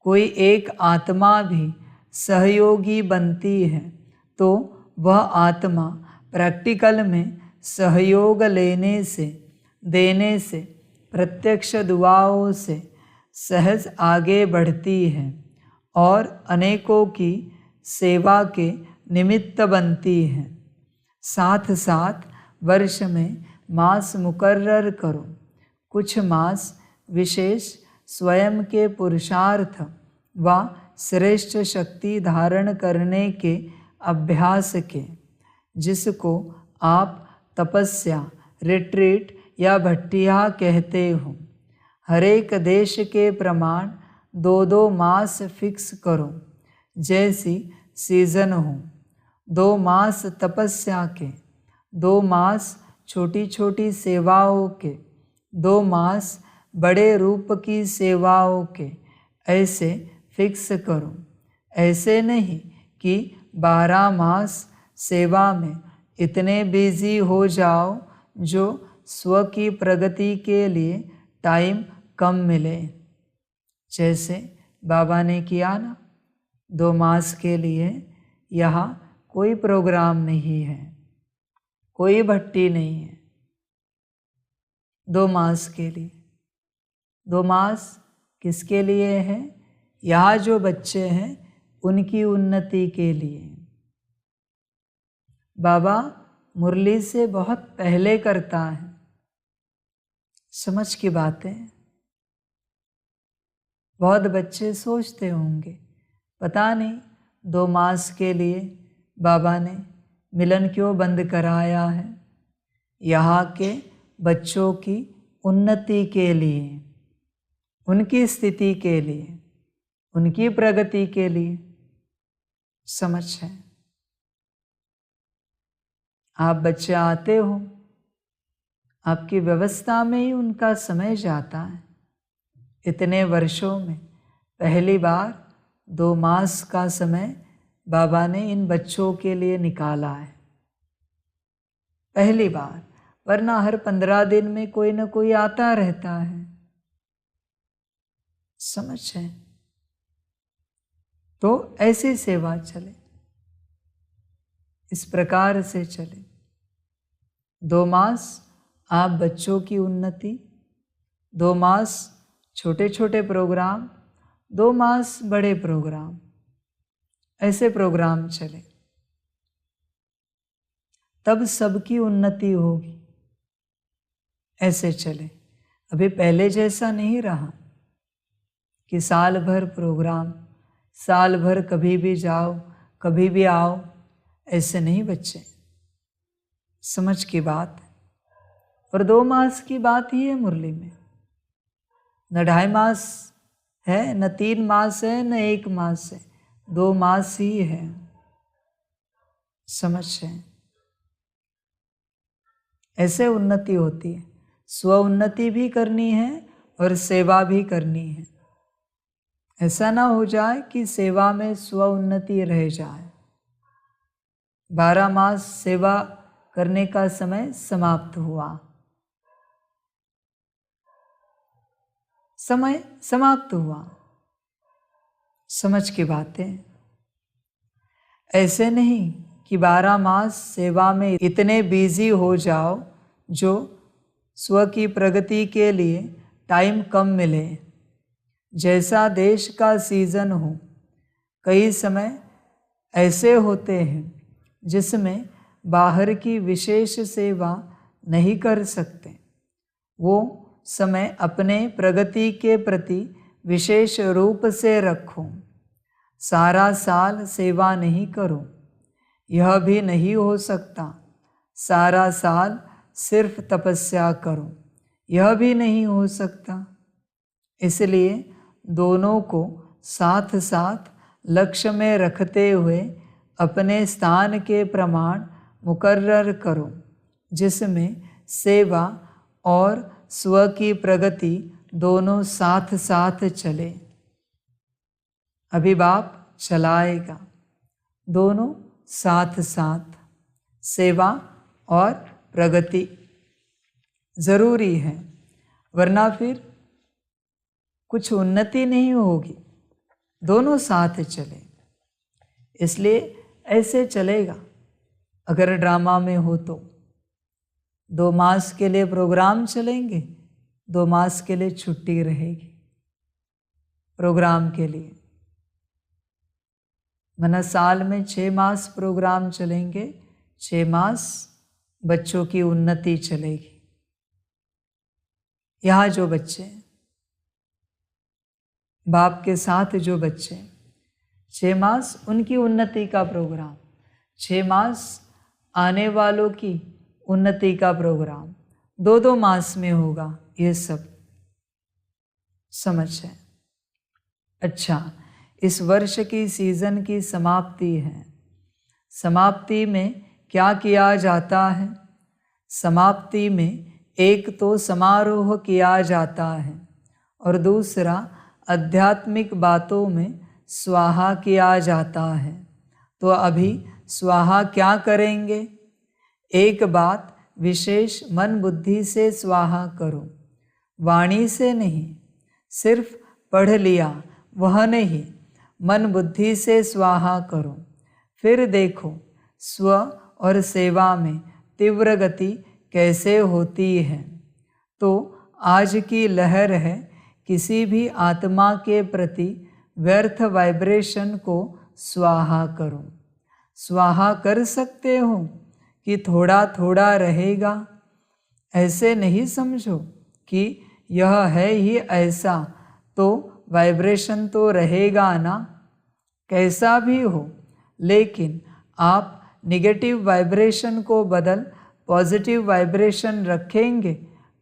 कोई एक आत्मा भी सहयोगी बनती है तो वह आत्मा प्रैक्टिकल में सहयोग लेने से, देने से, प्रत्यक्ष दुआओं से सहज आगे बढ़ती है और अनेकों की सेवा के निमित्त बनती है। साथ साथ वर्ष में मास मुकर्रर करो। कुछ मास विशेष स्वयं के पुरुषार्थ व श्रेष्ठ शक्ति धारण करने के अभ्यास के, जिसको आप तपस्या, रिट्रीट या भट्टिया कहते हो। हर एक देश के प्रमाण 2-2 मास फिक्स करो, जैसी सीजन हो। 2 मास तपस्या के, 2 मास छोटी छोटी सेवाओं के, 2 मास बड़े रूप की सेवाओं के, ऐसे फिक्स करो। ऐसे नहीं कि 12 मास सेवा में इतने बिजी हो जाओ जो स्व की प्रगति के लिए टाइम कम मिले। जैसे बाबा ने किया ना, 2 मास के लिए यहाँ कोई प्रोग्राम नहीं है, कोई भट्टी नहीं है। 2 मास के लिए, 2 मास किसके लिए है? यहाँ जो बच्चे हैं उनकी उन्नति के लिए। बाबा मुरली से बहुत पहले करता है। समझ की बातें। बहुत बच्चे सोचते होंगे पता नहीं 2 मास के लिए बाबा ने मिलन क्यों बंद कराया है। यहाँ के बच्चों की उन्नति के लिए, उनकी स्थिति के लिए, उनकी प्रगति के लिए। समझ है? आप बच्चे आते हो, आपकी व्यवस्था में ही उनका समय जाता है। इतने वर्षों में पहली बार 2 मास का समय बाबा ने इन बच्चों के लिए निकाला है, पहली बार। वरना हर 15 दिन में कोई न कोई आता रहता है। समझ है? तो ऐसी सेवा चले, इस प्रकार से चले। 2 मास आप बच्चों की उन्नति, 2 मास छोटे छोटे प्रोग्राम, 2 मास बड़े प्रोग्राम, ऐसे प्रोग्राम चले, तब सबकी उन्नति होगी। ऐसे चले। अभी पहले जैसा नहीं रहा कि साल भर प्रोग्राम, साल भर कभी भी जाओ कभी भी आओ। ऐसे नहीं बच्चे, समझ की बात। और 2 मास की बात ही है मुरली में, न 2.5 मास है, न 3 मास है, न 1 मास है, 2 मास ही है। समझ है? ऐसे उन्नति होती है। स्व उन्नति भी करनी है और सेवा भी करनी है। ऐसा ना हो जाए कि सेवा में स्व उन्नति रह जाए। 12 मास सेवा करने का समय समाप्त हुआ। समय समाप्त हुआ। समझ की बातें। ऐसे नहीं कि 12 मास सेवा में इतने बिजी हो जाओ जो स्व की प्रगति के लिए टाइम कम मिले। जैसा देश का सीजन हो, कई समय ऐसे होते हैं जिसमें बाहर की विशेष सेवा नहीं कर सकते। वो समय अपने प्रगति के प्रति विशेष रूप से रखो। सारा साल सेवा नहीं करो, यह भी नहीं हो सकता। सारा साल सिर्फ तपस्या करो, यह भी नहीं हो सकता। इसलिए दोनों को साथ साथ लक्ष्य में रखते हुए अपने स्थान के प्रमाण मुकर्रर करो, जिसमें सेवा और स्व की प्रगति दोनों साथ साथ चले। अभी बाप चलाएगा, दोनों साथ साथ सेवा और प्रगति जरूरी है, वरना फिर कुछ उन्नति नहीं होगी। दोनों साथ चले, इसलिए ऐसे चलेगा। अगर ड्रामा में हो तो 2 मास के लिए प्रोग्राम चलेंगे, 2 मास के लिए छुट्टी रहेगी प्रोग्राम के लिए। मना साल में 6 मास प्रोग्राम चलेंगे, 6 मास बच्चों की उन्नति चलेगी। यहाँ जो बच्चे बाप के साथ जो बच्चे 6 मास उनकी उन्नति का प्रोग्राम, 6 मास आने वालों की उन्नति का प्रोग्राम, 2-2 मास में होगा। ये सब समझ है। अच्छा, इस वर्ष की सीजन की समाप्ति है। समाप्ति में क्या किया जाता है? समाप्ति में एक तो समारोह किया जाता है और दूसरा आध्यात्मिक बातों में स्वाहा किया जाता है। तो अभी स्वाहा क्या करेंगे? एक बात विशेष मन बुद्धि से स्वाहा करो, वाणी से नहीं। सिर्फ पढ़ लिया वह नहीं, मन बुद्धि से स्वाहा करो। फिर देखो स्व और सेवा में तीव्र गति कैसे होती है। तो आज की लहर है, किसी भी आत्मा के प्रति व्यर्थ वाइब्रेशन को स्वाहा करो। स्वाहा कर सकते हो कि थोड़ा थोड़ा रहेगा, ऐसे नहीं समझो कि यह है ही ऐसा, तो वाइब्रेशन तो रहेगा ना, कैसा भी हो। लेकिन आप निगेटिव वाइब्रेशन को बदल पॉजिटिव वाइब्रेशन रखेंगे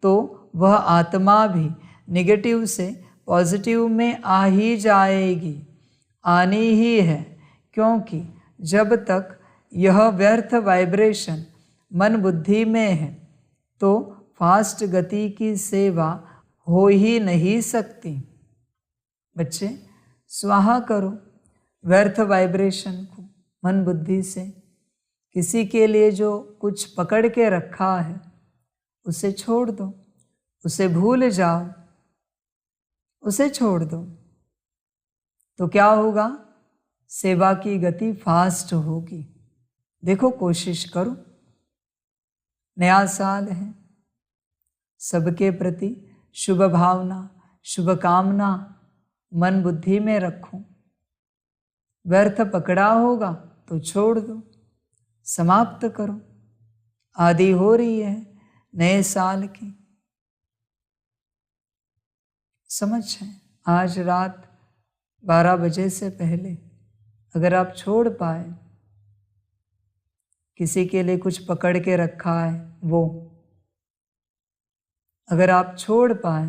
तो वह आत्मा भी निगेटिव से पॉजिटिव में आ ही जाएगी, आनी ही है। क्योंकि जब तक यह व्यर्थ वाइब्रेशन मन बुद्धि में है तो फास्ट गति की सेवा हो ही नहीं सकती। बच्चे, स्वाहा करो व्यर्थ वाइब्रेशन को मन बुद्धि से। किसी के लिए जो कुछ पकड़ के रखा है उसे छोड़ दो, उसे भूल जाओ, उसे छोड़ दो। तो क्या होगा? सेवा की गति फास्ट होगी। देखो, कोशिश करो। नया साल है, सबके प्रति शुभ भावना, शुभ कामना मन बुद्धि में रखो। व्यर्थ पकड़ा होगा तो छोड़ दो, समाप्त करो। आदि हो रही है नए साल की, समझ है। आज रात 12 बजे से पहले अगर आप छोड़ पाए, किसी के लिए कुछ पकड़ के रखा है वो अगर आप छोड़ पाए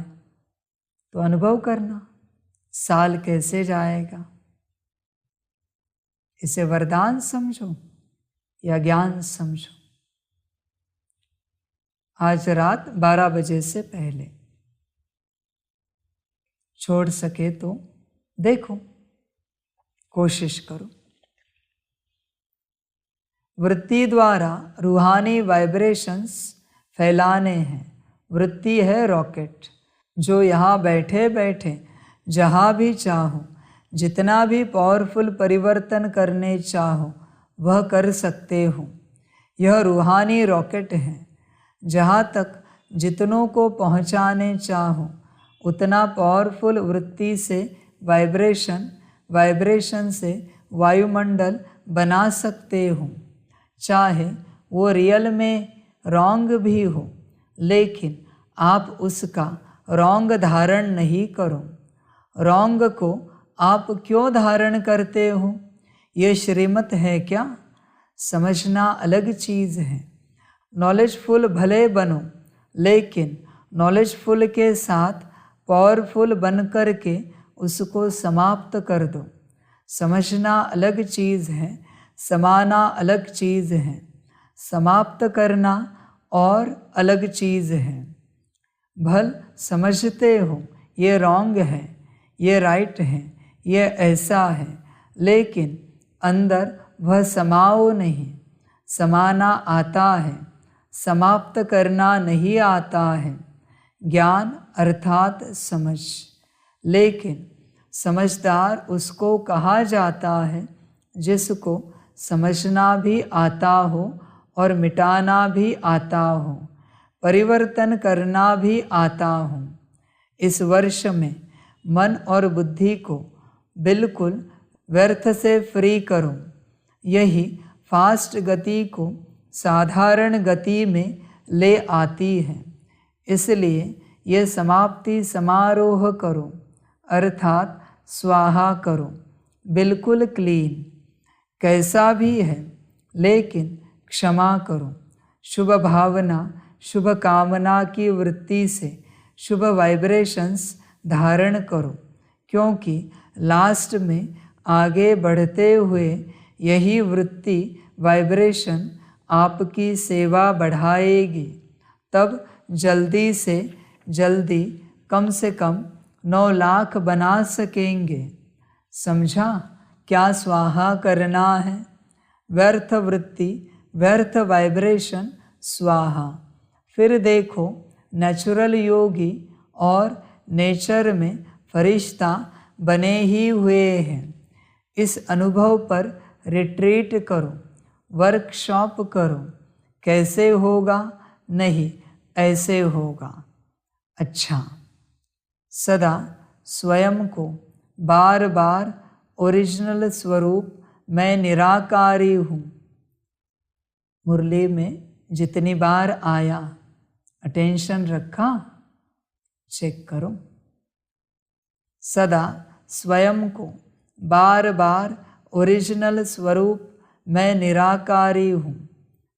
तो अनुभव करना साल कैसे जाएगा। इसे वरदान समझो या ज्ञान समझो। आज रात 12 बजे से पहले छोड़ सके तो देखो, कोशिश करो। वृत्ति द्वारा रूहानी वाइब्रेशंस फैलाने हैं। वृत्ति है रॉकेट, जो यहाँ बैठे बैठे जहाँ भी चाहो, जितना भी पावरफुल परिवर्तन करने चाहो वह कर सकते हो। यह रूहानी रॉकेट है। जहाँ तक जितनों को पहुँचाने चाहो उतना पावरफुल वृत्ति से वाइब्रेशन से वायुमंडल बना सकते हो। चाहे वो रियल में रॉन्ग भी हो, लेकिन आप उसका रॉन्ग धारण नहीं करो। रॉन्ग को आप क्यों धारण करते हो? ये श्रीमत है क्या? समझना अलग चीज़ है। नॉलेजफुल भले बनो, लेकिन नॉलेजफुल के साथ पावरफुल बन कर के उसको समाप्त कर दो। समझना अलग चीज़ है, समाना अलग चीज़ है, समाप्त करना और अलग चीज़ है। भल समझते हो ये रॉन्ग है, ये राइट है, ये ऐसा है, लेकिन अंदर वह समाओ नहीं। समाना आता है, समाप्त करना नहीं आता है। ज्ञान अर्थात समझ, लेकिन समझदार उसको कहा जाता है जिसको समझना भी आता हो और मिटाना भी आता हो, परिवर्तन करना भी आता हो। इस वर्ष में मन और बुद्धि को बिल्कुल व्यर्थ से फ्री करो। यही फास्ट गति को साधारण गति में ले आती है। इसलिए ये समाप्ति समारोह करो, अर्थात स्वाहा करो, बिल्कुल क्लीन। कैसा भी है, लेकिन क्षमा करो। शुभ भावना, शुभ कामना की वृत्ति से शुभ वाइब्रेशंस धारण करो, क्योंकि लास्ट में आगे बढ़ते हुए यही वृत्ति वाइब्रेशन आपकी सेवा बढ़ाएगी। तब जल्दी से जल्दी कम से कम 9 लाख बना सकेंगे। समझा क्या स्वाहा करना है? व्यर्थ वृत्ति, व्यर्थ वाइब्रेशन स्वाहा। फिर देखो नेचुरल योगी और नेचर में फरिश्ता बने ही हुए हैं। इस अनुभव पर रिट्रीट करो, वर्कशॉप करो। कैसे होगा? नहीं, ऐसे होगा। अच्छा, सदा स्वयं को बार बार ओरिजिनल स्वरूप मैं निराकारी हूँ। मुरली में जितनी बार आया, अटेंशन रखा? चेक करो। सदा स्वयं को बार बार ओरिजिनल स्वरूप मैं निराकारी हूँ,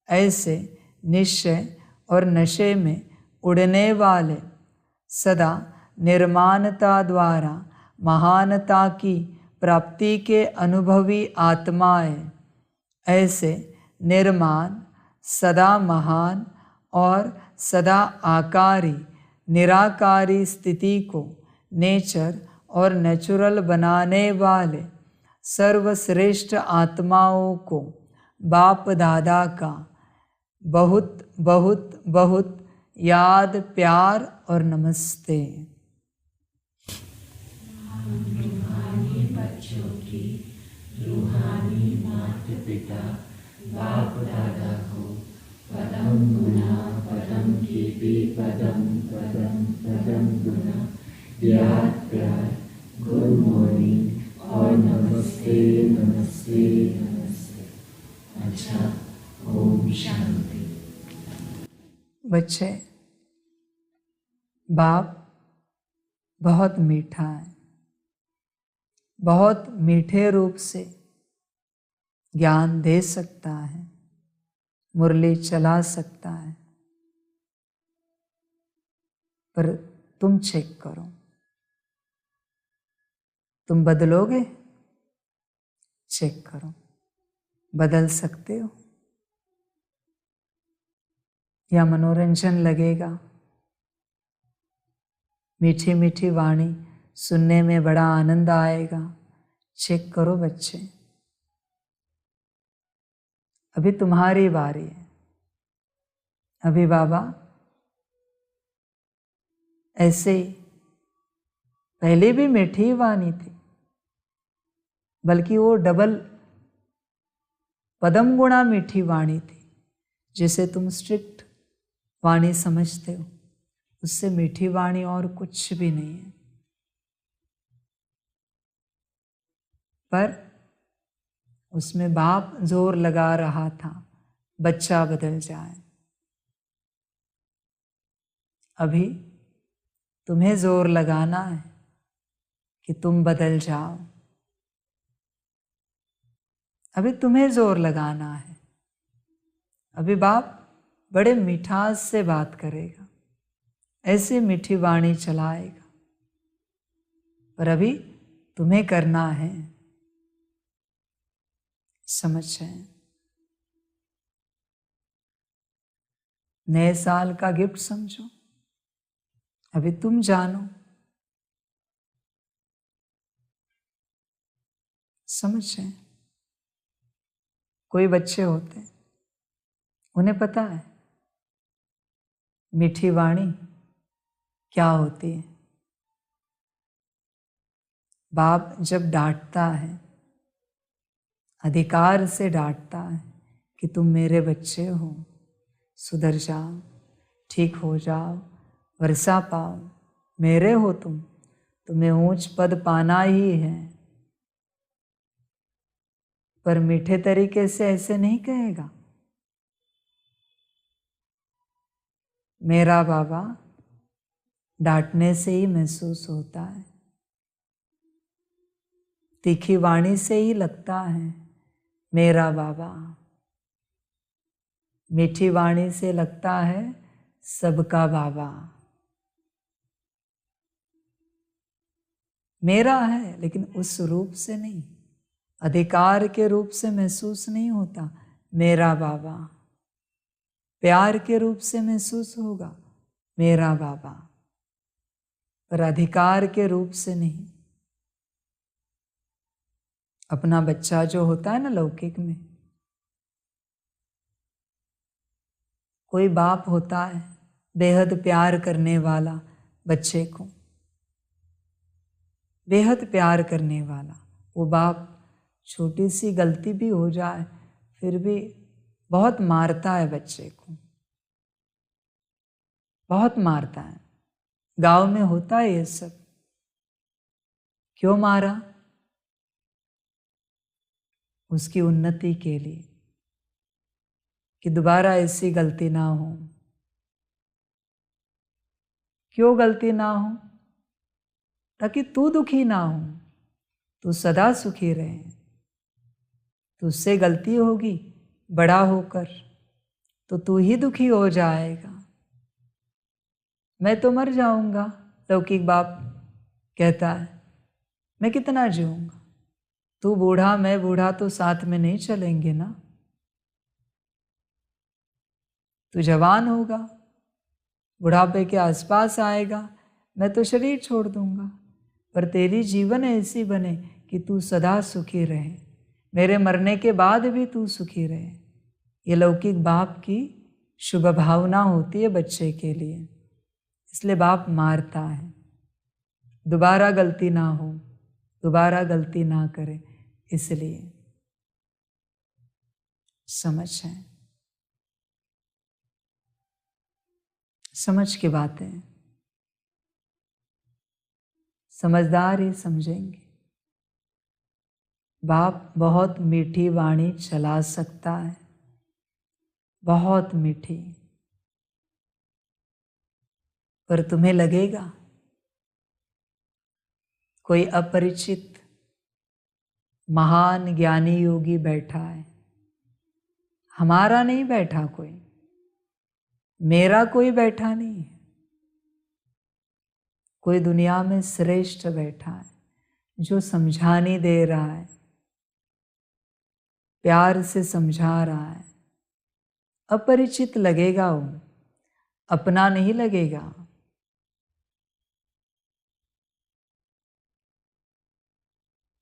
ऐसे निश्चय और नशे में उड़ने वाले, सदा निर्माणता द्वारा महानता की प्राप्ति के अनुभवी आत्माएं, ऐसे निर्माण, सदा महान और सदा आकारी निराकारी स्थिति को नेचर और नेचुरल बनाने वाले सर्वश्रेष्ठ आत्माओं को बाप दादा का बहुत बहुत बहुत याद, प्यार और नमस्ते। रूहानी बच्चों की रूहानी माता पिता बाप दादा को पदम गुना पदम की भी पदम पदम पदम गुना याद, प्यार, गुड मॉर्निंग और नमस्ते नमस्ते नमस्ते। अच्छा, ओम शांति। बच्चे, बाप बहुत मीठा है, बहुत मीठे रूप से ज्ञान दे सकता है, मुरली चला सकता है, पर तुम चेक करो, तुम बदलोगे? चेक करो, बदल सकते हो? या मनोरंजन लगेगा? मीठी मीठी वाणी सुनने में बड़ा आनंद आएगा। चेक करो बच्चे। अभी तुम्हारी बारी है। अभी बाबा ऐसे ही पहले भी मीठी वाणी थी, बल्कि वो डबल पदम गुणा मीठी वाणी थी। जिसे तुम स्ट्रिक्ट वाणी समझते हो, उससे मीठी वाणी और कुछ भी नहीं है। पर उसमें बाप जोर लगा रहा था बच्चा बदल जाए। अभी तुम्हें जोर लगाना है कि तुम बदल जाओ। अभी तुम्हें जोर लगाना है। अभी बाप बड़े मिठास से बात करेगा, ऐसी मीठी वाणी चलाएगा। पर अभी तुम्हें करना है। समझ जाए, नए साल का गिफ्ट समझो। अभी तुम जानो। समझ जाए, कोई बच्चे होते हैं, उन्हें पता है मीठी वाणी क्या होती है। बाप जब डांटता है, अधिकार से डांटता है कि तुम मेरे बच्चे हो, सुधर जाओ, ठीक हो जाओ, वर्षा पाओ, मेरे हो तुम, तुम्हें ऊंच पद पाना ही है। पर मीठे तरीके से ऐसे नहीं कहेगा। मेरा बाबा डांटने से ही महसूस होता है, तीखी वाणी से ही लगता है मेरा बाबा। मीठी वाणी से लगता है सबका बाबा। मेरा है, लेकिन उस रूप से नहीं, अधिकार के रूप से महसूस नहीं होता मेरा बाबा। प्यार के रूप से महसूस होगा मेरा बाबा, पर अधिकार के रूप से नहीं। अपना बच्चा जो होता है ना लौकिक में, कोई बाप होता है बेहद प्यार करने वाला बच्चे को, बेहद प्यार करने वाला। वो बाप छोटी सी गलती भी हो जाए फिर भी बहुत मारता है बच्चे को, बहुत मारता है। गांव में होता है ये सब। क्यों मारा? उसकी उन्नति के लिए, कि दोबारा ऐसी गलती ना हो। क्यों गलती ना हो? ताकि तू दुखी ना हो, तू सदा सुखी रहे। तुझसे गलती होगी बड़ा होकर तो तू ही दुखी हो जाएगा। मैं तो मर जाऊंगा, लौकिक बाप कहता है, मैं कितना जीऊंगा? तू बूढ़ा मैं बूढ़ा तो साथ में नहीं चलेंगे ना। तू जवान होगा, बुढ़ापे के आसपास आएगा, मैं तो शरीर छोड़ दूंगा। पर तेरी जीवन ऐसी बने कि तू सदा सुखी रहे, मेरे मरने के बाद भी तू सुखी रहे। ये लौकिक बाप की शुभ भावना होती है बच्चे के लिए, इसलिए बाप मारता है। दोबारा गलती ना हो, दोबारा गलती ना करे, इसलिए। समझ है, समझ की बातें समझदार ही समझेंगे। बाप बहुत मीठी वाणी चला सकता है, बहुत मीठी। पर तुम्हें लगेगा कोई अपरिचित महान ज्ञानी योगी बैठा है। हमारा नहीं बैठा कोई, मेरा कोई बैठा नहीं है। कोई दुनिया में श्रेष्ठ बैठा है जो समझाने दे रहा है, प्यार से समझा रहा है। अपरिचित लगेगा वो, अपना नहीं लगेगा।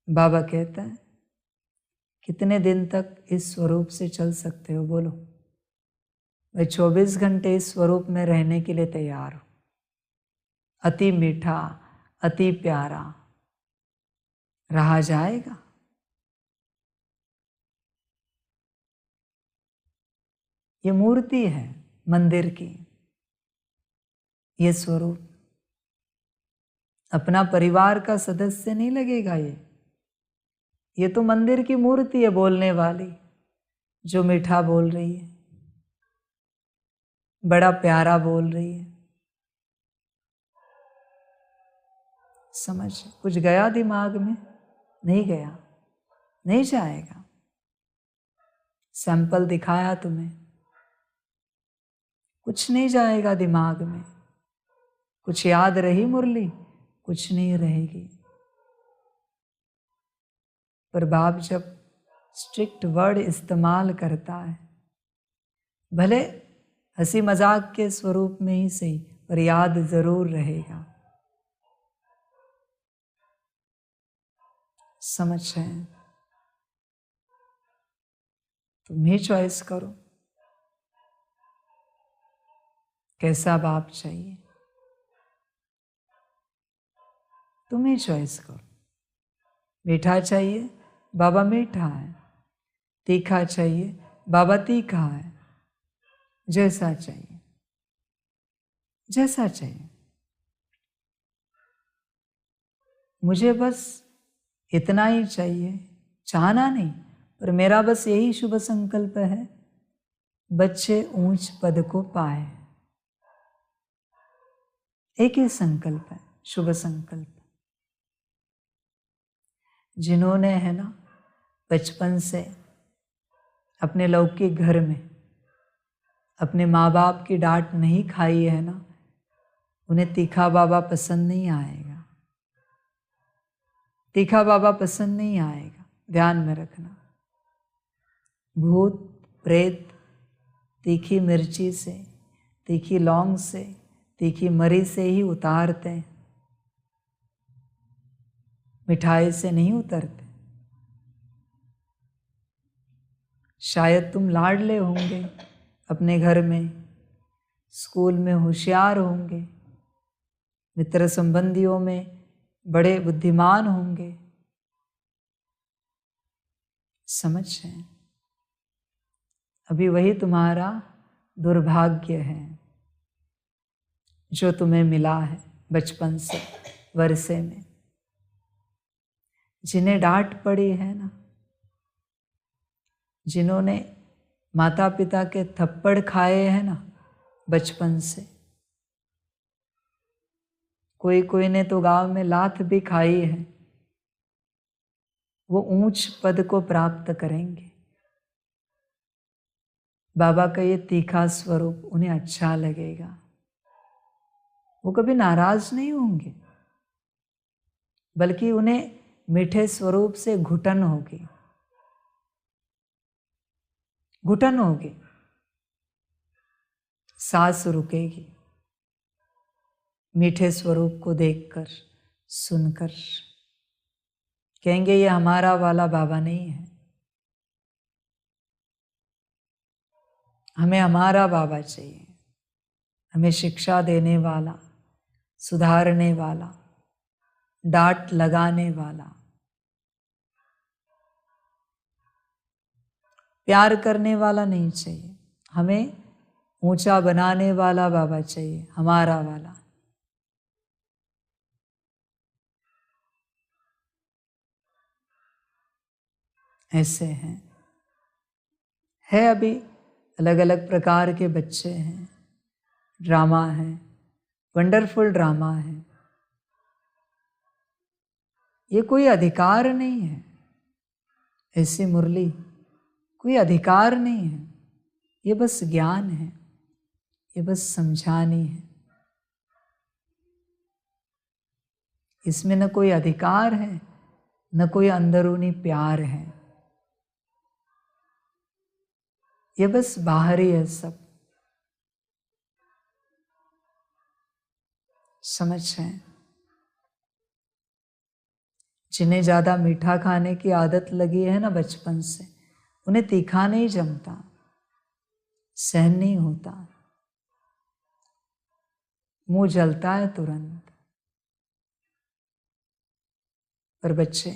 बाबा कहता है कितने दिन तक इस स्वरूप से चल सकते हो? बोलो। मैं 24 घंटे इस स्वरूप में रहने के लिए तैयार हूं। अति मीठा, अति प्यारा रहा जाएगा। ये मूर्ति है मंदिर की, ये स्वरूप अपना परिवार का सदस्य नहीं लगेगा। ये तो मंदिर की मूर्ति है बोलने वाली, जो मीठा बोल रही है, बड़ा प्यारा बोल रही है। समझ कुछ गया दिमाग में? नहीं गया, नहीं जाएगा। सैंपल दिखाया तुम्हें, कुछ नहीं जाएगा दिमाग में। कुछ याद रही मुरली? कुछ नहीं रहेगी। पर बाप जब स्ट्रिक्ट वर्ड इस्तेमाल करता है, भले हंसी मजाक के स्वरूप में ही सही, पर याद जरूर रहेगा। समझ रहे? तुम ही चॉइस करो कैसा बाप चाहिए, तुम ही चॉइस करो। मीठा चाहिए, बाबा मीठा है। तीखा चाहिए, बाबा तीखा है। जैसा चाहिए, जैसा चाहिए। मुझे बस इतना ही चाहिए, चाहना नहीं, पर मेरा बस यही शुभ संकल्प है, बच्चे ऊंच पद को पाए। एक ही संकल्प है, शुभ संकल्प। जिन्होंने है ना बचपन से अपने लौकिक घर में अपने माँ बाप की डांट नहीं खाई है ना, उन्हें तीखा बाबा पसंद नहीं आएगा। तीखा बाबा पसंद नहीं आएगा, ध्यान में रखना। भूत प्रेत तीखी मिर्ची से, तीखी लौंग से, तीखी मरी से ही उतारते हैं, मिठाई से नहीं उतरते। शायद तुम लाडले होंगे अपने घर में, स्कूल में होशियार होंगे, मित्र संबंधियों में बड़े बुद्धिमान होंगे। समझ रहे? अभी वही तुम्हारा दुर्भाग्य है जो तुम्हें मिला है बचपन से, वर्षे में। जिन्हें डांट पड़ी है ना, जिन्होंने माता पिता के थप्पड़ खाए हैं ना बचपन से, कोई कोई ने तो गांव में लात भी खाई है, वो ऊंच पद को प्राप्त करेंगे। बाबा का ये तीखा स्वरूप उन्हें अच्छा लगेगा, वो कभी नाराज नहीं होंगे, बल्कि उन्हें मीठे स्वरूप से घुटन होगी, घुटन होगी, सांस रुकेगी मीठे स्वरूप को देखकर, सुनकर। कहेंगे ये हमारा वाला बाबा नहीं है, हमें हमारा बाबा चाहिए। हमें शिक्षा देने वाला, सुधारने वाला, डांट लगाने वाला, प्यार करने वाला नहीं चाहिए। हमें ऊंचा बनाने वाला बाबा चाहिए, हमारा वाला। ऐसे हैं, है अभी अलग अलग प्रकार के बच्चे हैं, ड्रामा है, वंडरफुल ड्रामा है। ये कोई अधिकार नहीं है, ऐसी मुरली कोई अधिकार नहीं है, ये बस ज्ञान है, ये बस समझानी है। इसमें न कोई अधिकार है, न कोई अंदरूनी प्यार है, ये बस बाहरी है सब। समझ रहे हैं? जिन्हें ज़्यादा मीठा खाने की आदत लगी है ना बचपन से, उन्हें तीखा नहीं जमता, सहन नहीं होता, मुंह जलता है तुरंत। पर बच्चे,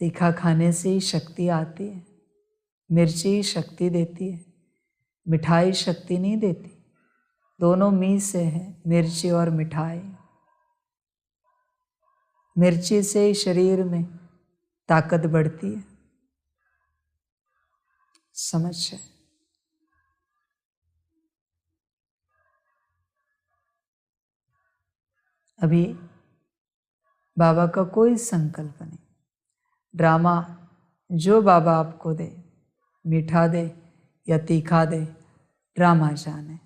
तीखा खाने से ही शक्ति आती है। मिर्ची ही शक्ति देती है, मिठाई शक्ति नहीं देती। दोनों मी से है, मिर्ची और मिठाई। मिर्ची से शरीर में ताकत बढ़ती है, समझ है। अभी बाबा का कोई संकल्प नहीं। ड्रामा जो बाबा आपको दे, मीठा दे या तीखा दे, ड्रामा जाने।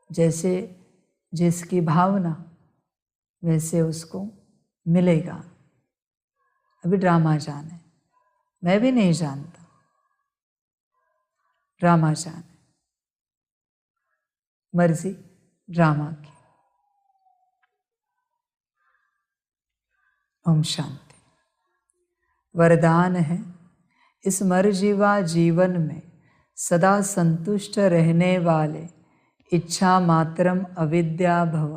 जैसे जिसकी भावना वैसे उसको मिलेगा। अभी ड्रामा जाने, मैं भी नहीं जानता, ड्रामा जाने, मर्जी ड्रामा की। ओम शांति। वरदान है, इस मरजीवा जीवन में सदा संतुष्ट रहने वाले इच्छा मात्रम अविद्या भव।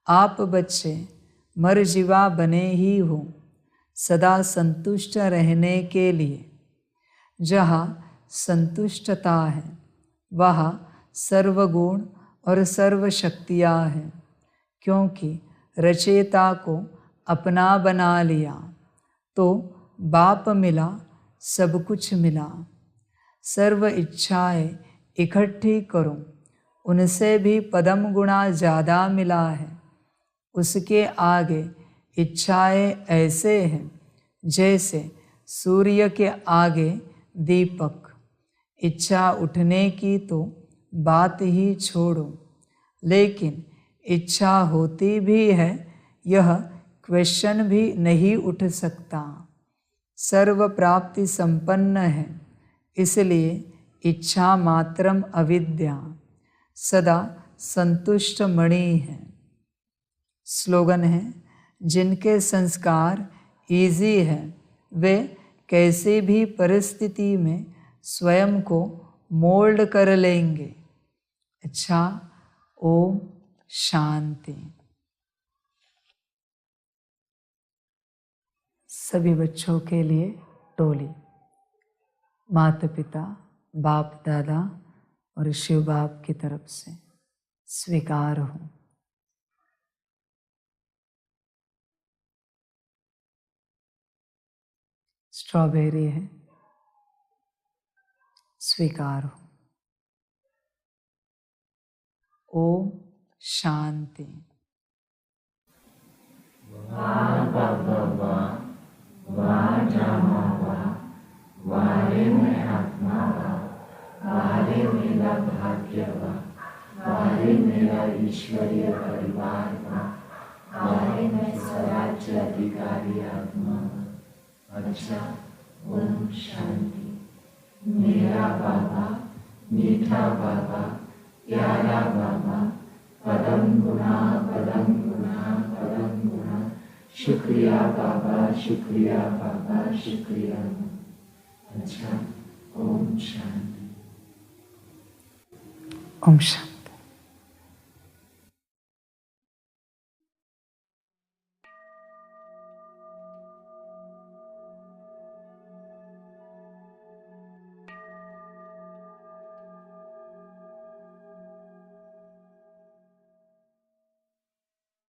आप बच्चे मरजीवा बने ही हो सदा संतुष्ट रहने के लिए। जहाँ संतुष्टता है वहाँ सर्वगुण और सर्व शक्तियाँ हैं, क्योंकि रचयिता को अपना बना लिया तो बाप मिला, सब कुछ मिला। सर्व इच्छाएं इकट्ठी करो, उनसे भी पदम गुणा ज़्यादा मिला है। उसके आगे इच्छाएं ऐसे हैं जैसे सूर्य के आगे दीपक। इच्छा उठने की तो बात ही छोड़ो, लेकिन इच्छा होती भी है यह क्वेश्चन भी नहीं उठ सकता। सर्व प्राप्ति संपन्न है, इसलिए इच्छा मात्रम अविद्या, सदा संतुष्ट मणि है। स्लोगन है, जिनके संस्कार इजी है वे कैसे भी परिस्थिति में स्वयं को मोल्ड कर लेंगे। अच्छा, ओम शांति। सभी बच्चों के लिए टोली। माता पिता, बाप दादा और शिव बाप की तरफ से स्वीकार हो। स्ट्रॉबेरी है, स्वीकार हो। ओम शांति। वाह बाबा वाह, वाह ड्रामा वाह, वारे में आत्मा वाह, वारे मेरा भाग्य वाह, वारे मेरा ईश्वरीय परिवार वाह, वारे में स्वराज्य अधिकारी आत्मा वाह। अच्छा, ओम शांति। मेरा बाबा, मीठा बाबा, प्यारा बाबा, पदम गुना पदम गुना पदम गुना। शुक्रिया बाबा, शुक्रिया बाबा, शुक्रिया। अच्छा, ओम शांति। ओम शांति।